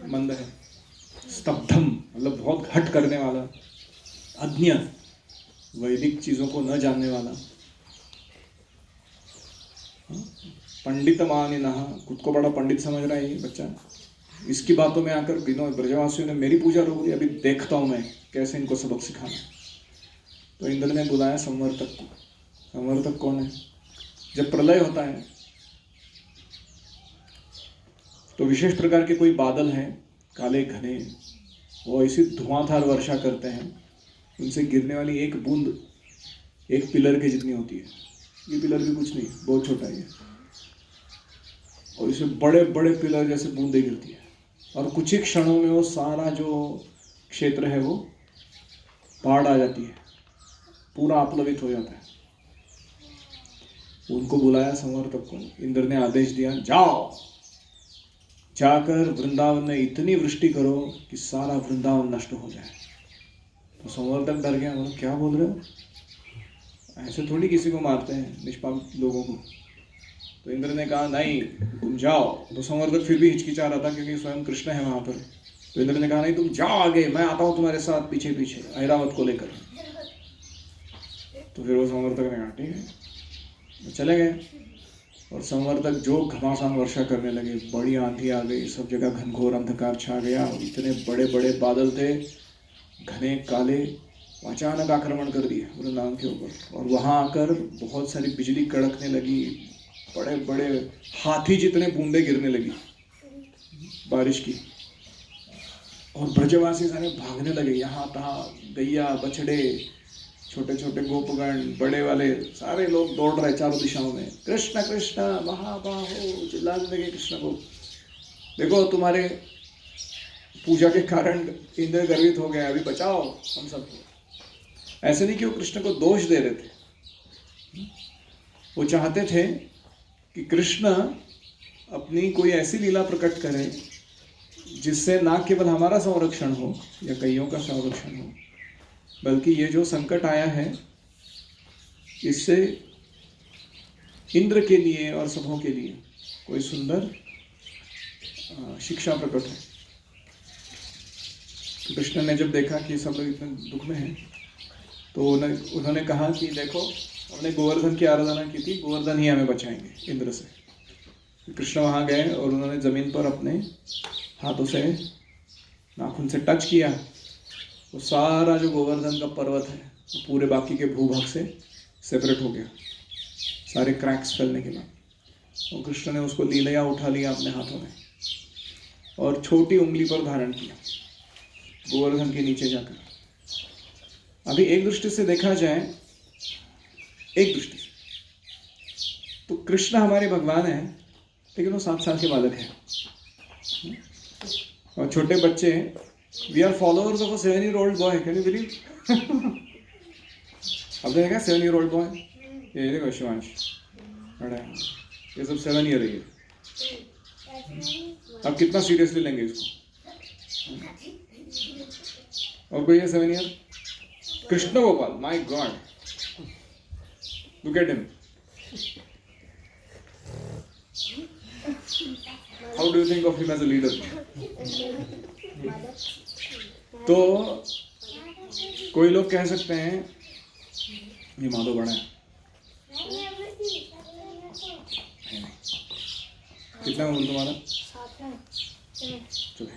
मंद है, स्तब्धम मतलब बहुत घट करने वाला, अज्ञ वैदिक चीजों को न जानने वाला, पंडित मानिनः खुद को बड़ा पंडित समझ रहा है ये बच्चा। इसकी बातों में आकर बिना ब्रजवासियों ने मेरी पूजा रोक दी, अभी देखता हूं मैं कैसे इनको सबक सिखाना। तो इंद्र ने बुलाया संवर्तक को। संवर्तक कौन है, जब प्रलय होता है तो विशेष प्रकार के कोई बादल हैं काले घने, वो ऐसी धुआंधार वर्षा करते हैं, उनसे गिरने वाली एक बूंद एक पिलर के जितनी होती है। ये पिलर भी कुछ नहीं, बहुत छोटा है, और इसे बड़े बड़े पिलर जैसे बूंदें गिरती है, और कुछ ही क्षणों में वो सारा जो क्षेत्र है वो बाढ़ आ जाती है, पूरा आप्लवित हो जाता है। उनको बुलाया संवर्तक को, इंद्र ने आदेश दिया जाओ, जाकर वृंदावन में इतनी वृष्टि करो कि सारा वृंदावन नष्ट हो जाए। तो संवर्तक डर गया, बोला क्या बोल रहे हो, ऐसे थोड़ी किसी को मारते हैं निष्पाप लोगों को। तो इंद्र ने कहा नहीं तुम जाओ। तो संवर्तक फिर भी हिचकिचा रहा था क्योंकि स्वयं कृष्ण है वहां पर। तो इंद्र ने कहा नहीं तुम जाओ आगे, मैं आता हूं तुम्हारे साथ पीछे पीछे ऐरावत को लेकर। तो फिर वो संवर्तक ने कहा ठीक है, तो चले गए। और संवर्धक जो घमासान वर्षा करने लगे, बड़ी आंधी आ गई, सब जगह घनघोर अंधकार छा गया, इतने बड़े बड़े बादल थे, घने काले, अचानक आक्रमण कर दिए वृंदावन के ऊपर। और वहां आकर बहुत सारी बिजली कड़कने लगी, बड़े बड़े हाथी जितने बूंदे गिरने लगी बारिश की, और ब्रजवासी सारे भागने लगे, यहाँ तहाँ गैया बछड़े, छोटे छोटे गोपगण, बड़े वाले, सारे लोग दौड़ रहे चारों दिशाओं में, कृष्ण कृष्ण महाबाहो, चिल्लाने लगे कृष्ण को। देखो तुम्हारे पूजा के कारण इंद्र गर्वित हो गया, अभी बचाओ हम सबको। ऐसे नहीं कि वो कृष्ण को दोष दे रहे थे, वो चाहते थे कि कृष्ण अपनी कोई ऐसी लीला प्रकट करें जिससे ना केवल हमारा संरक्षण हो या कईयों का संरक्षण हो, बल्कि ये जो संकट आया है इससे इंद्र के लिए और सबों के लिए कोई सुंदर शिक्षा प्रकट है। तो कृष्ण ने जब देखा कि सब लोग इतने दुख में हैं, तो उन्होंने कहा कि देखो, हमने गोवर्धन की आराधना की थी, गोवर्धन ही हमें बचाएंगे इंद्र से। कृष्ण वहाँ गए और उन्होंने जमीन पर अपने हाथों से, नाखून से टच किया, वो सारा जो गोवर्धन का पर्वत है वो पूरे बाकी के भूभाग से सेपरेट हो गया, सारे क्रैक्स फैलने के बाद। और कृष्ण ने उसको लीलया उठा लिया अपने हाथों में और छोटी उंगली पर धारण किया, गोवर्धन के नीचे जाकर। अभी एक दृष्टि से देखा जाए, एक दृष्टि से तो कृष्ण हमारे भगवान हैं, लेकिन वो 7 साल के बालक हैं और छोटे बच्चे। We are followers of a 7-year-old boy, can you believe? आपने देखा 7-year-old बॉय? ये देखो शिवांश, ये सब 7 ईयर है। अब कितना सीरियसली लेंगे इसको? और कोई है 7 year? Krishna Gopal, my God, look at him. How do you think of him as a leader? तो कोई लोग कह सकते हैं ये माधव बड़ा है, कितना उम्र तुम्हारा? चलो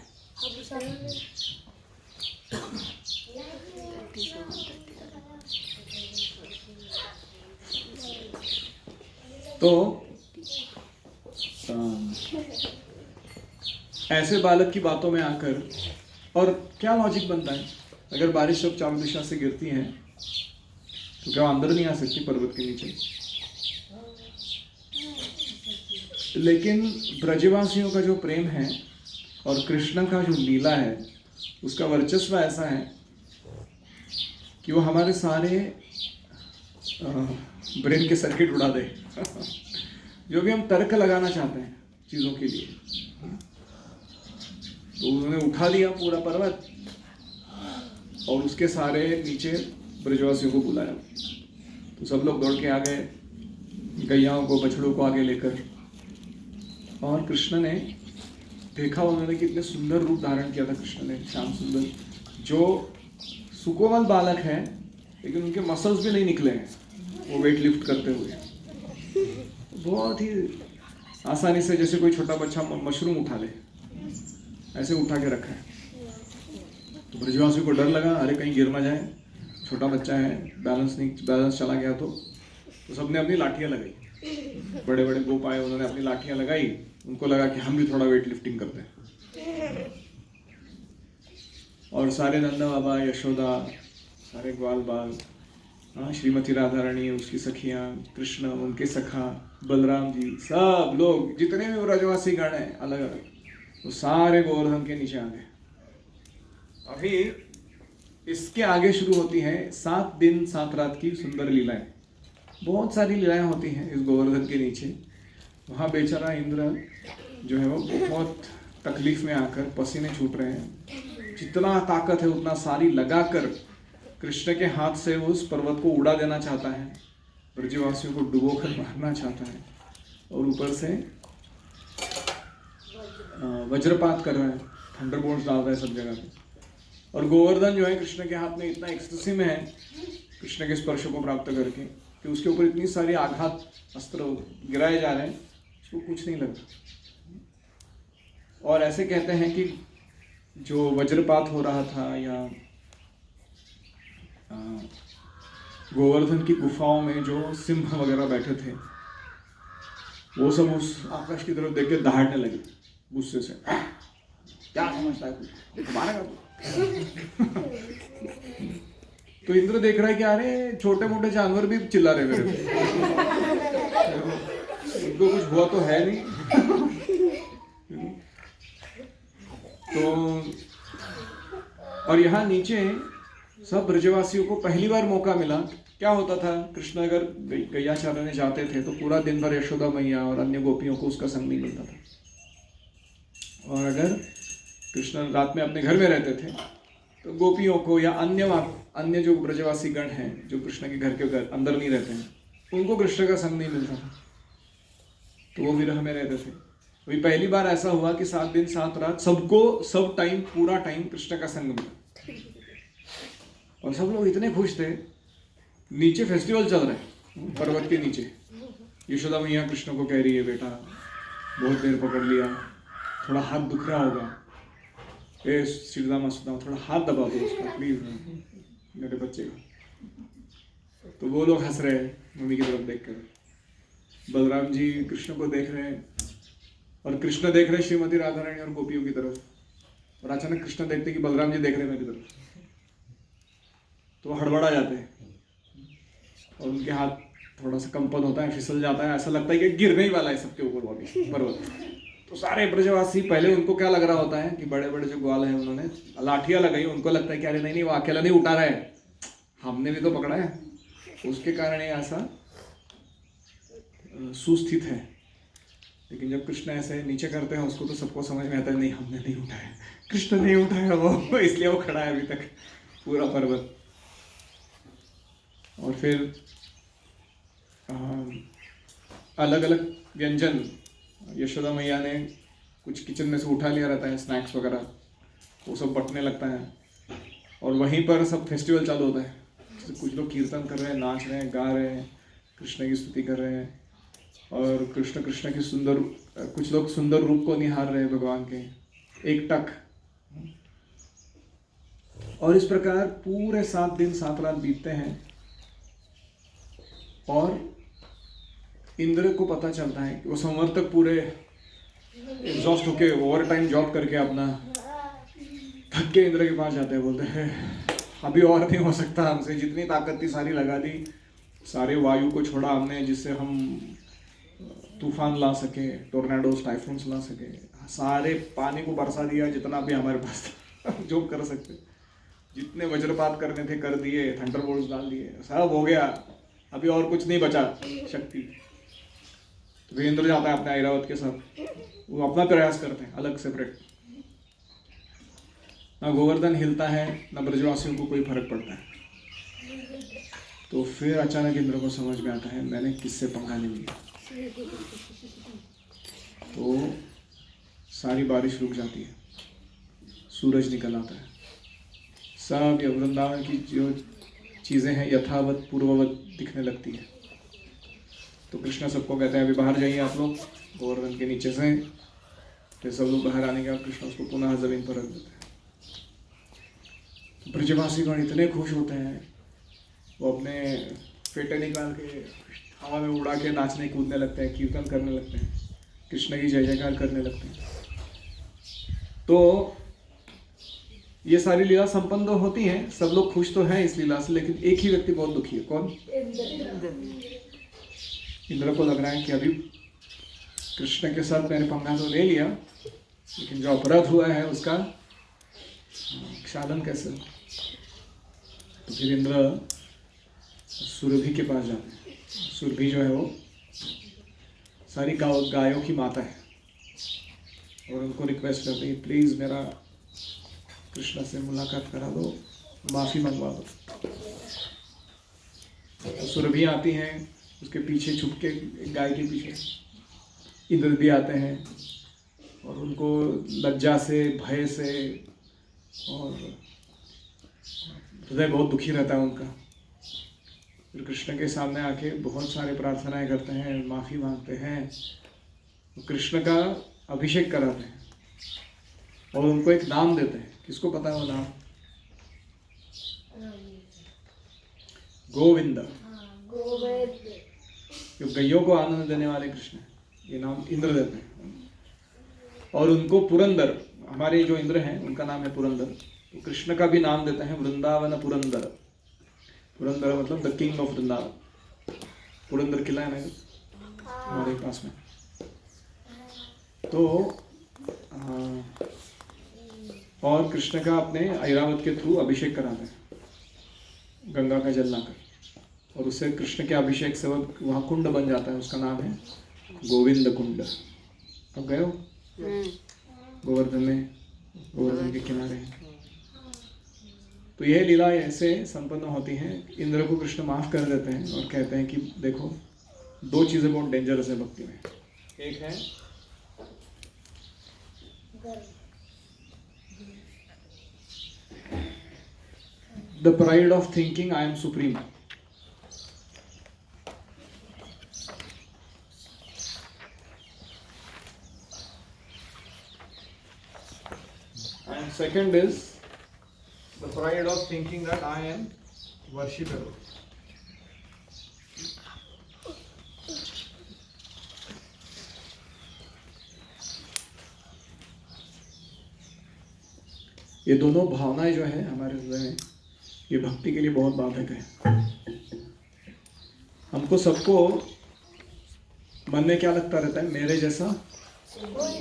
तो ऐसे बालक की बातों में आकर, और क्या लॉजिक बनता है, अगर बारिश सब चारों दिशा से गिरती है तो क्या अंदर नहीं आ सकती पर्वत के नीचे? लेकिन ब्रजवासियों का जो प्रेम है और कृष्ण का जो लीला है, उसका वर्चस्व ऐसा है कि वो हमारे सारे ब्रेन के सर्किट उड़ा दे। जो भी हम तर्क लगाना चाहते हैं चीज़ों के लिए, तो उन्होंने उठा लिया पूरा पर्वत और उसके सारे नीचे ब्रजवासियों को बुलाया। तो सब लोग दौड़ के आ गए, गैयाओं को, बछड़ों को आगे लेकर। और कृष्ण ने देखा, उन्होंने कितने सुंदर रूप धारण किया था कृष्ण ने, श्याम सुंदर, जो सुकोमल बालक है लेकिन उनके मसल्स भी नहीं निकले हैं वो वेट लिफ्ट करते हुए। बहुत ही आसानी से, जैसे कोई छोटा बच्चा मशरूम उठा ले, ऐसे उठा के रखा है। तो ब्रजवासी को डर लगा, अरे कहीं गिर ना जाए, छोटा बच्चा है, बैलेंस चला गया। तो सबने अपनी लाठियाँ लगाई, बड़े बड़े गोप आए, उन्होंने अपनी लाठियाँ लगाई, उनको लगा कि हम भी थोड़ा वेट लिफ्टिंग करते हैं। और सारे नंदा बाबा, यशोदा, सारे ग्वाल बाल, श्रीमती राधा रानी, उसकी सखियाँ, कृष्ण, उनके सखा, बलराम जी, सब लोग जितने भी ब्रजवासी गण हैं अलग अलग, वो सारे गोवर्धन के नीचे आ गए। अभी इसके आगे शुरू होती है 7 दिन 7 रात की सुंदर लीलाएं। बहुत सारी लीलाएं होती हैं इस गोवर्धन के नीचे। वहाँ बेचारा इंद्र जो है वो बहुत तकलीफ में आकर, पसीने छूट रहे हैं, जितना ताकत है उतना सारी लगाकर कृष्ण के हाथ से उस पर्वत को उड़ा देना चाहता है, ब्रजवासियों को डुबोकर मारना चाहता है, और ऊपर से वज्रपात कर रहा है, थंडरबोल्ट्स डाल रहा है सब जगह पे। और गोवर्धन जो है कृष्ण के हाथ में इतना एक्सटेसी में है कृष्ण के स्पर्श को प्राप्त करके कि कि उसके ऊपर इतनी सारी आघात अस्त्र गिराए जा रहे हैं, उसको कुछ नहीं लगा। और ऐसे कहते हैं कि जो वज्रपात हो रहा था या गोवर्धन की गुफाओं में जो सिंह वगैरह बैठे थे, वो सब उस आकाश की तरफ देख के दहाड़ने लगे गुस्से से। क्या समझता है तू, मारेगा तू? तो इंद्र देख रहा है कि अरे छोटे मोटे जानवर भी चिल्ला रहे मेरे पे, उनको कुछ हुआ तो है नहीं। तो और यहाँ नीचे सब ब्रजवासियों को पहली बार मौका मिला। क्या होता था, कृष्ण अगर गैया चराने जाते थे तो पूरा दिन भर यशोदा मैया और अन्य गोपियों को उसका संग नहीं मिलता था। और अगर कृष्ण रात में अपने घर में रहते थे तो गोपियों को या अन्य जो ब्रजवासी गण हैं जो कृष्ण के घर के अंदर नहीं रहते हैं, उनको कृष्ण का संग नहीं मिलता था, तो वो विरह में रहते थे। वही पहली बार ऐसा हुआ कि 7 दिन 7 रात सबको सब टाइम पूरा टाइम कृष्ण का संग मिला। और सब लोग इतने खुश थे। नीचे फेस्टिवल चल रहा है पर्वत के नीचे, यशोदा मैया कृष्ण को कह रही है, बेटा बहुत देर पकड़ लिया, थोड़ा हाथ दुख रहा होगा, ए श्रीदामा सुदामा थोड़ा हाथ दबा दो उसका प्लीज मेरे बच्चे का। तो वो लोग हंस रहे हैं मम्मी की तरफ देखकर। बलराम जी कृष्ण को देख रहे हैं और कृष्ण देख रहे हैं श्रीमती राधा रानी और गोपियों की तरफ, और अचानक कृष्ण देखते कि बलराम जी देख रहे हैं मेरी तरफ, तो हड़बड़ा जाते हैं और उनके हाथ थोड़ा सा कंपन होता है, फिसल जाता है, ऐसा लगता है कि गिरने ही वाला है सबके ऊपर पर्वत। तो सारे ब्रजवासी, पहले उनको क्या लग रहा होता है कि बड़े बड़े जो ग्वाल हैं उन्होंने लाठियां लगाई, उनको लगता है कि अरे नहीं वो अकेला नहीं उठा रहा है, हमने भी तो पकड़ा है, उसके कारण ये ऐसा सुस्थित है। लेकिन जब कृष्ण ऐसे नीचे करते हैं उसको, तो सबको समझ में आता है नहीं हमने नहीं उठाया, कृष्ण नहीं उठाया वो, इसलिए वो खड़ा है अभी तक पूरा पर्वत। और फिर अलग अलग व्यंजन यशोदा मैया ने कुछ किचन में से उठा लिया रहता है, स्नैक्स वगैरह, वो सब बंटने लगता है। और वहीं पर सब फेस्टिवल चालू होता है, कुछ लोग कीर्तन कर रहे हैं, नाच रहे हैं, गा रहे हैं, कृष्ण की स्तुति कर रहे हैं, और कृष्ण की सुंदर, कुछ लोग सुंदर रूप को निहार रहे हैं भगवान के एकटक। और इस प्रकार पूरे 7 दिन 7 रात बीतते हैं। और इंद्र को पता चलता है कि वो संवर्तक पूरे एग्जॉस्ट होके ओवर टाइम जॉब करके अपना थक के इंद्र के पास जाते हैं, बोलते हैं अभी और नहीं हो सकता हमसे, जितनी ताकत थी सारी लगा दी, सारे वायु को छोड़ा हमने जिससे हम तूफान ला सके, टोर्नाडोस टाइफून्स ला सके, सारे पानी को बरसा दिया जितना भी हमारे पास था जो कर सकते, जितने वज्रपात करने थे कर दिए, थंडरबोल्ट्स डाल दिए, सब हो गया, अभी और कुछ नहीं बचा शक्ति। तो इंद्र जाता है अपने ऐरावत के साथ, वो अपना प्रयास करते हैं अलग सेपरेट। ना गोवर्धन हिलता है, ना ब्रजवासियों को कोई फर्क पड़ता है। तो फिर अचानक इंद्र को समझ में आता है मैंने किससे पंगा ले लिया। तो सारी बारिश रुक जाती है, सूरज निकल आता है, सब ये वृंदावन की जो चीज़ें हैं यथावत पूर्ववत दिखने लगती है। तो कृष्ण सबको कहते हैं अभी बाहर जाइए आप लोग गोवर्धन के नीचे से। फिर सब लोग बाहर आने के बाद कृष्ण उसको पुनः जमीन पर रख देते हैं। ब्रजवासीगण इतने खुश होते हैं, वो अपने फेटे निकाल के हवा में उड़ा के नाचने कूदने लगते हैं, कीर्तन करने लगते हैं, कृष्ण की जय जयकार करने लगते हैं। तो ये सारी लीला संपन्न तो होती हैं, सब लोग खुश तो हैं इस लीला से, लेकिन एक ही व्यक्ति बहुत दुखी है। कौन? इंद्र को लग रहा है कि अभी कृष्ण के साथ मैंने पंगा तो ले लिया, लेकिन जो अपराध हुआ है उसका क्षालन कैसे। तो फिर इंद्र सुरभि के पास जाते हैं। सुरभि जो है वो सारी गायों की माता है, और उनको रिक्वेस्ट करते हैं प्लीज़ मेरा कृष्ण से मुलाकात करा दो, माफ़ी मंगवा दो। तो सुरभि आती हैं, उसके पीछे छुप के गाय के पीछे इंद्र भी आते हैं, और उनको लज्जा से, भय से, और हृदय बहुत दुखी रहता है उनका। फिर कृष्ण के सामने आके बहुत सारे प्रार्थनाएं करते हैं, माफ़ी मांगते हैं, कृष्ण का अभिषेक कराते हैं और उनको एक नाम देते हैं। किसको पता है वो नाम? गोविंद, जो गैयों को आनंद देने वाले कृष्ण हैं, ये नाम इंद्र देते हैं। और उनको पुरंदर, हमारे जो इंद्र हैं उनका नाम है पुरंदर, तो कृष्ण का भी नाम देते हैं वृंदावन पुरंदर। पुरंदर मतलब the king of Vrindavan. Purandar किला है ना हमारे पास में। तो और कृष्ण का अपने ऐरावत के थ्रू अभिषेक कराते हैं गंगा का जल लाकर, और उससे कृष्ण के अभिषेक से वहाँ कुंड बन जाता है, उसका नाम है गोविंद कुंड। अब गए हो गोवर्धन में, गोवर्धन के किनारे। तो यह लीला ऐसे संपन्न होती है। इंद्र को कृष्ण माफ कर देते हैं और कहते हैं कि देखो, दो चीजें बहुत डेंजरस है भक्ति में। एक है the pride of thinking I am supreme, and second is the pride of thinking that I am worshipable. ये दोनों भावनाएं जो है हमारे हृदय में, ये भक्ति के लिए बहुत बाधक है। हमको सबको मन में क्या लगता रहता है, मेरे जैसा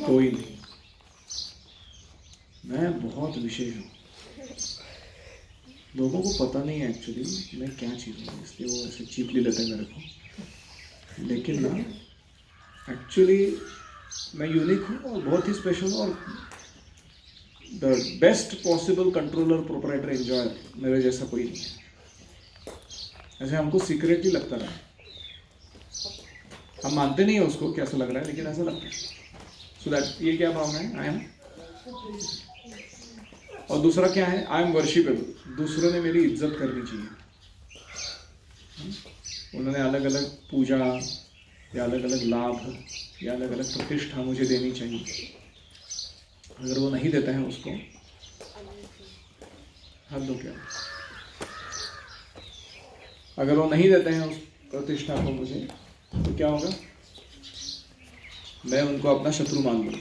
कोई नहीं, मैं बहुत विशेष हूँ। लोगों को पता नहीं है एक्चुअली मैं क्या चीज़ हूँ, इसलिए वो ऐसे चीपली लेते हैं मेरे को। लेकिन ना एक्चुअली मैं यूनिक हूँ और बहुत ही स्पेशल हूँ, और the best possible controller proprietor enjoyer मेरे जैसा कोई नहीं है। ऐसे हमको सीक्रेटली लगता रहा, हम मानते नहीं है उसको कैसा लग रहा है, लेकिन ऐसा लगता है। सो दैट ये क्या भावना है, आई एम। और दूसरा क्या है, आई एम वर्शिपेबल, दूसरों ने मेरी इज्जत करनी चाहिए। उन्होंने अलग अलग पूजा या अलग अलग लाभ या अलग अलग प्रतिष्ठा मुझे देनी चाहिए। अगर वो नहीं देते हैं उसको, हद दो क्या, अगर वो नहीं देते हैं उस प्रतिष्ठा को मुझे, तो क्या होगा, मैं उनको अपना शत्रु मान लूंगा।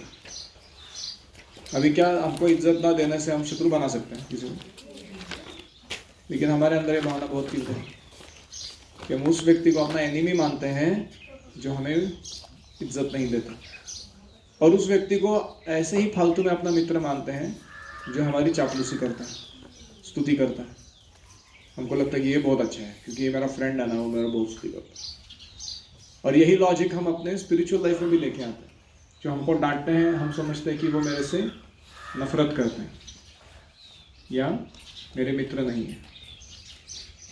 अभी क्या हमको इज्जत ना देने से हम शत्रु बना सकते हैं किसी को, लेकिन हमारे अंदर ये भावना बहुत तीव्र है कि हम उस व्यक्ति को अपना एनिमी मानते हैं जो हमें इज्जत नहीं देता, और उस व्यक्ति को ऐसे ही फालतू में अपना मित्र मानते हैं जो हमारी चापलूसी करता है, स्तुति करता है। हमको लगता है कि ये बहुत अच्छा है क्योंकि ये मेरा फ्रेंड है ना, वो मेरा बहुत स्तुति करता है। और यही लॉजिक हम अपने स्पिरिचुअल लाइफ में भी लेके आते हैं। जो हमको डांटते हैं, हम समझते हैं कि वो मेरे से नफरत करते हैं या मेरे मित्र नहीं है।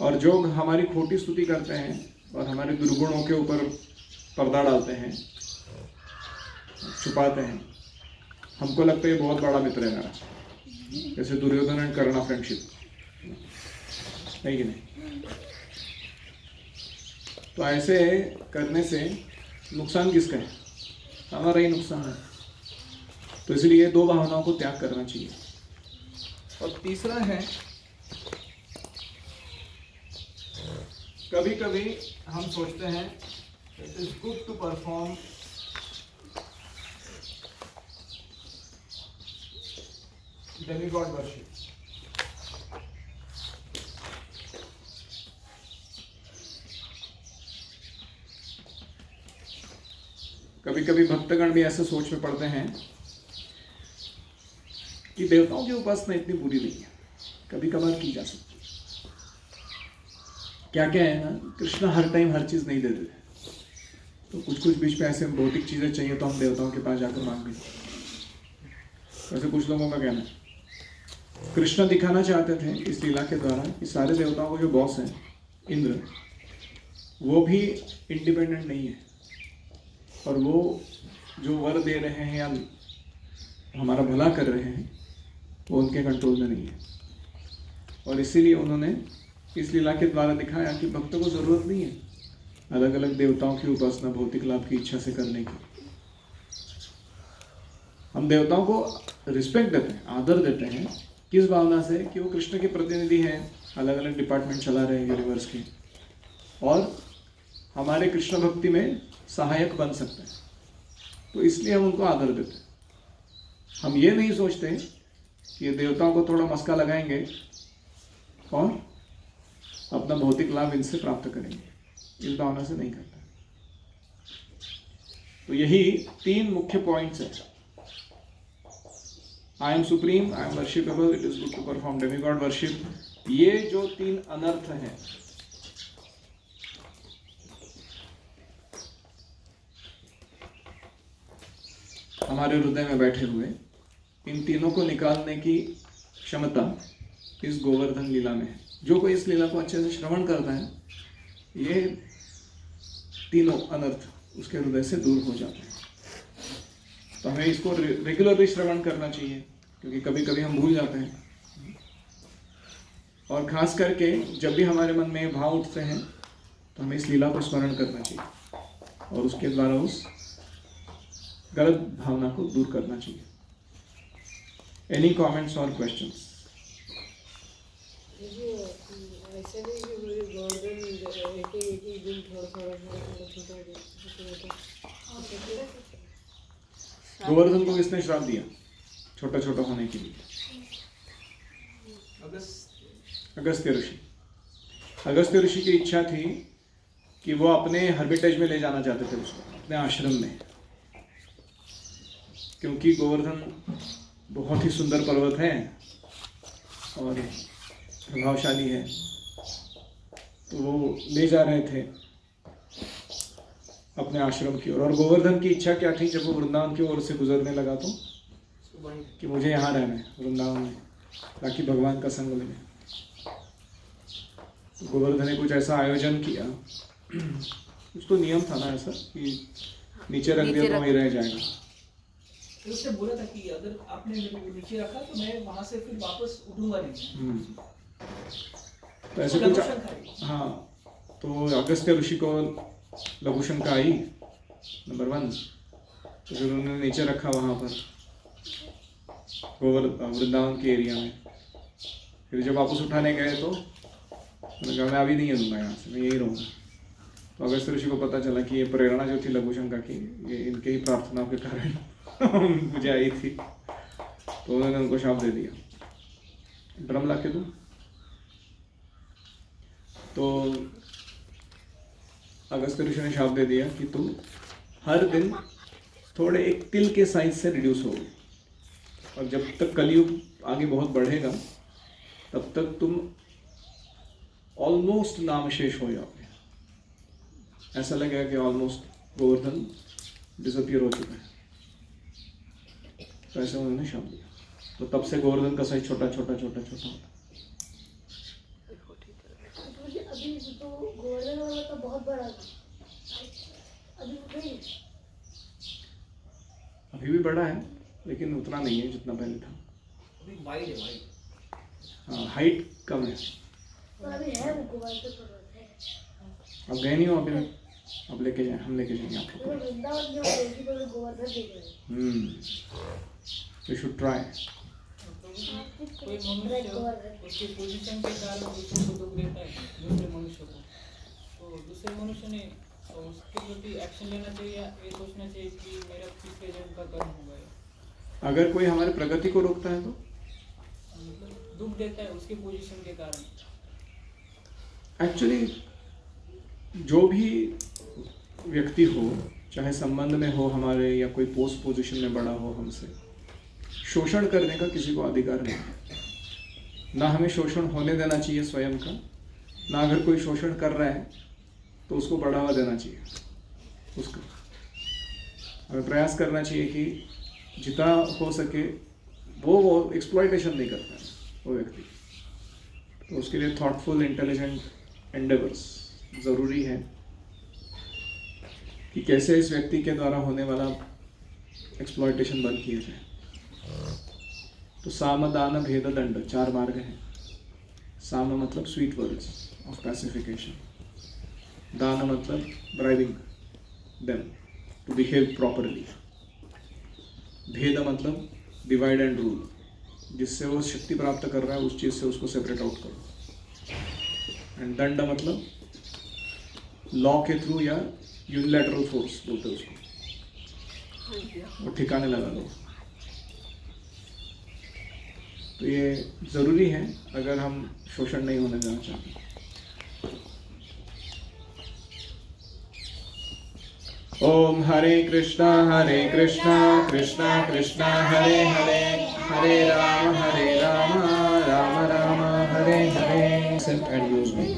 और जो हमारी खोटी स्तुति करते हैं और हमारे दुर्गुणों के ऊपर पर्दा डालते हैं, छुपाते हैं, हमको लगता है ये बहुत बड़ा मित्र है मेरा, जैसे दुर्योधन एंड कर्ण फ्रेंडशिप है कि नहीं। तो ऐसे करने से नुकसान किसका है, हमारा ही नुकसान है। तो इसलिए दो भावनाओं को त्याग करना चाहिए। और तीसरा है, कभी कभी हम सोचते हैं it is good to perform demigod worship. कभी कभी भक्तगण भी ऐसे सोच में पड़ते हैं कि देवताओं की उपासना इतनी बुरी नहीं है, कभी कभार की जा सकती है। क्या क्या है ना, कृष्ण हर टाइम हर चीज़ नहीं दे देते, तो कुछ कुछ बीच में ऐसे भौतिक चीज़ें चाहिए तो हम देवताओं के पास जाकर मांग लेते। वैसे कुछ लोगों का कहना है कृष्ण दिखाना चाहते थे इस लीला के द्वारा कि सारे देवताओं को जो बॉस है इंद्र, वो भी इंडिपेंडेंट नहीं है, और वो जो वर दे रहे हैं या हमारा भला कर रहे हैं वो उनके कंट्रोल में नहीं है। और इसीलिए उन्होंने इस लीला के द्वारा दिखाया कि भक्तों को जरूरत नहीं है अलग अलग देवताओं की उपासना भौतिक लाभ की इच्छा से करने की। हम देवताओं को रिस्पेक्ट देते हैं, आदर देते हैं, किस भावना से कि वो कृष्ण के प्रतिनिधि हैं, अलग अलग डिपार्टमेंट चला रहे हैं यूनिवर्स के, और हमारे कृष्ण भक्ति में सहायक बन सकते हैं, तो इसलिए हम उनको आदर देते हैं। हम ये नहीं सोचते कि देवताओं को थोड़ा मस्का लगाएंगे और अपना भौतिक लाभ इनसे प्राप्त करेंगे, इस भावना से नहीं करते। तो यही 3 मुख्य पॉइंट्स हैं। I am supreme, I am worshipable, it is good to perform demigod worship. ये जो 3 अनर्थ हैं, हमारे हृदय में बैठे हुए, इन तीनों को निकालने की क्षमता इस गोवर्धन लीला में है। जो कोई इस लीला को अच्छे से श्रवण करता है, ये तीनों अनर्थ उसके हृदय से दूर हो जाते हैं। तो हमें इसको रेगुलरली श्रवण करना चाहिए, क्योंकि कभी कभी हम भूल जाते हैं, और खास करके जब भी हमारे मन में भाव उठते हैं तो हमें इस लीला को स्मरण करना चाहिए और उसके द्वारा उस गलत भावना को दूर करना चाहिए। एनी कमेंट्स और क्वेश्चंस? ऐसे नहीं कि गोवर्धन एक ही दिन थोड़ा गोवर्धन को किसने श्राप दिया छोटा छोटा होने के लिए? अगस्त्य ऋषि। अगस्त्य ऋषि की इच्छा थी कि वो अपने हर्बिटेज में ले जाना चाहते थे उसको, अपने आश्रम में, क्योंकि गोवर्धन बहुत ही सुंदर पर्वत है और प्रभावशाली है। तो वो ले जा रहे थे अपने आश्रम की ओर। और गोवर्धन की इच्छा क्या थी जब वो वृंदावन की ओर से गुजरने लगा तो, कि मुझे यहाँ रहना है वृंदावन में, ताकि भगवान का संग मिले। तो गोवर्धन ने कुछ ऐसा आयोजन किया, कुछ तो नियम था ना ऐसा कि नीचे रख दिया तो वहीं रह जाएगा। तो उसने बोला था कि अगर आपने मेरे को नीचे रखा तो मैं वहां से फिर वापस उठूंगा नहीं। तो ऐसे कुछ, हाँ। तो अगस्त्य ऋषि को लघु शंका आई, नंबर 1। तो फिर उन्होंने नीचे रखा वहाँ पर वृंदावन के एरिया में। फिर जब वापस उठाने गए तो उन्होंने कहा मैं अभी नहीं दूंगा यहाँ से, मैं यही रहूँगा। तो अगस्त्य ऋषि को पता चला कि ये प्रेरणा जो थी लघु शंका की, ये इनके ही प्रार्थनाओं के कारण मुझे आई थी। तो उन्होंने उनको शाप दे दिया, ड्रम ला के दूं। तो अगस्त्य ऋषि ने शाप दे दिया कि तुम हर दिन थोड़े एक तिल के साइज से रिड्यूस होगे, और जब तक कलयुग आगे बहुत बढ़ेगा तब तक तुम ऑलमोस्ट नामशेष हो जाओगे। ऐसा लगेगा कि ऑलमोस्ट गोवर्धन डिसअपियर हो चुका है। तो ऐसे उन्होंने शाप दिया। तो तब से गोवर्धन का साइज छोटा छोटा छोटा छोटा होता। अभी तो गोवर्धन वाला तो बहुत बड़ा था, अभी नहीं। अभी भी बड़ा है लेकिन उतना नहीं है जितना पहले था। अभी वाइड है, वाइड। हाँ, हाइट कम है। तो अभी है वो गोवर्धन पर्वत है। अब गए नहीं हो अभी? अब लेके जाए, हम लेके जाएंगे आपको। तो वृंदावन में देखी तो गोवर्धन देख रहे हैं। You should try. कोई मनुष्य उसके पोजीशन के कारण दूसरे को दुख देता है, दूसरे मनुष्य को, तो दूसरे मनुष्य ने उसके प्रति एक्शन लेना चाहिए या ये सोचना चाहिए कि मेरा पिछले जन्म का कर्म हो गया। अगर कोई हमारे प्रगति को रोकता है तो मतलब दुख देता है उसके पोजीशन के कारण। एक्चुअली जो भी व्यक्ति हो, चाहे संबंध में हो हमारे या कोई पोस्ट पोजीशन में बड़ा हो हमसे, शोषण करने का किसी को अधिकार नहीं है। ना हमें शोषण होने देना चाहिए स्वयं का, ना अगर कोई शोषण कर रहा है तो उसको बढ़ावा देना चाहिए उसका। हमें प्रयास करना चाहिए कि जितना हो सके वो एक्सप्लॉयटेशन नहीं करता है वो व्यक्ति। तो उसके लिए थॉटफुल इंटेलिजेंट एंडेवर्स ज़रूरी है कि कैसे इस व्यक्ति के द्वारा होने वाला एक्सप्लॉयटेशन बंद किया जाए। तो साम दान भेद दंड 4 मार्ग हैं। साम मतलब स्वीट वर्ड्स ऑफ पैसिफिकेशन, दान मतलब driving them to behave properly, भेद मतलब डिवाइड एंड रूल, जिससे वो शक्ति प्राप्त कर रहा है उस चीज से उसको सेपरेट आउट करो। एंड दंड मतलब लॉ के थ्रू या यूनिलैटरल फोर्स बोलते हैं उसको, वो ठिकाने लगा दो। तो ये जरूरी है अगर हम शोषण नहीं होने देना चाहते। ओम हरे कृष्णा कृष्णा कृष्णा हरे हरे, हरे Ram Ram Ram Ram Hare Hare. Accept and use me.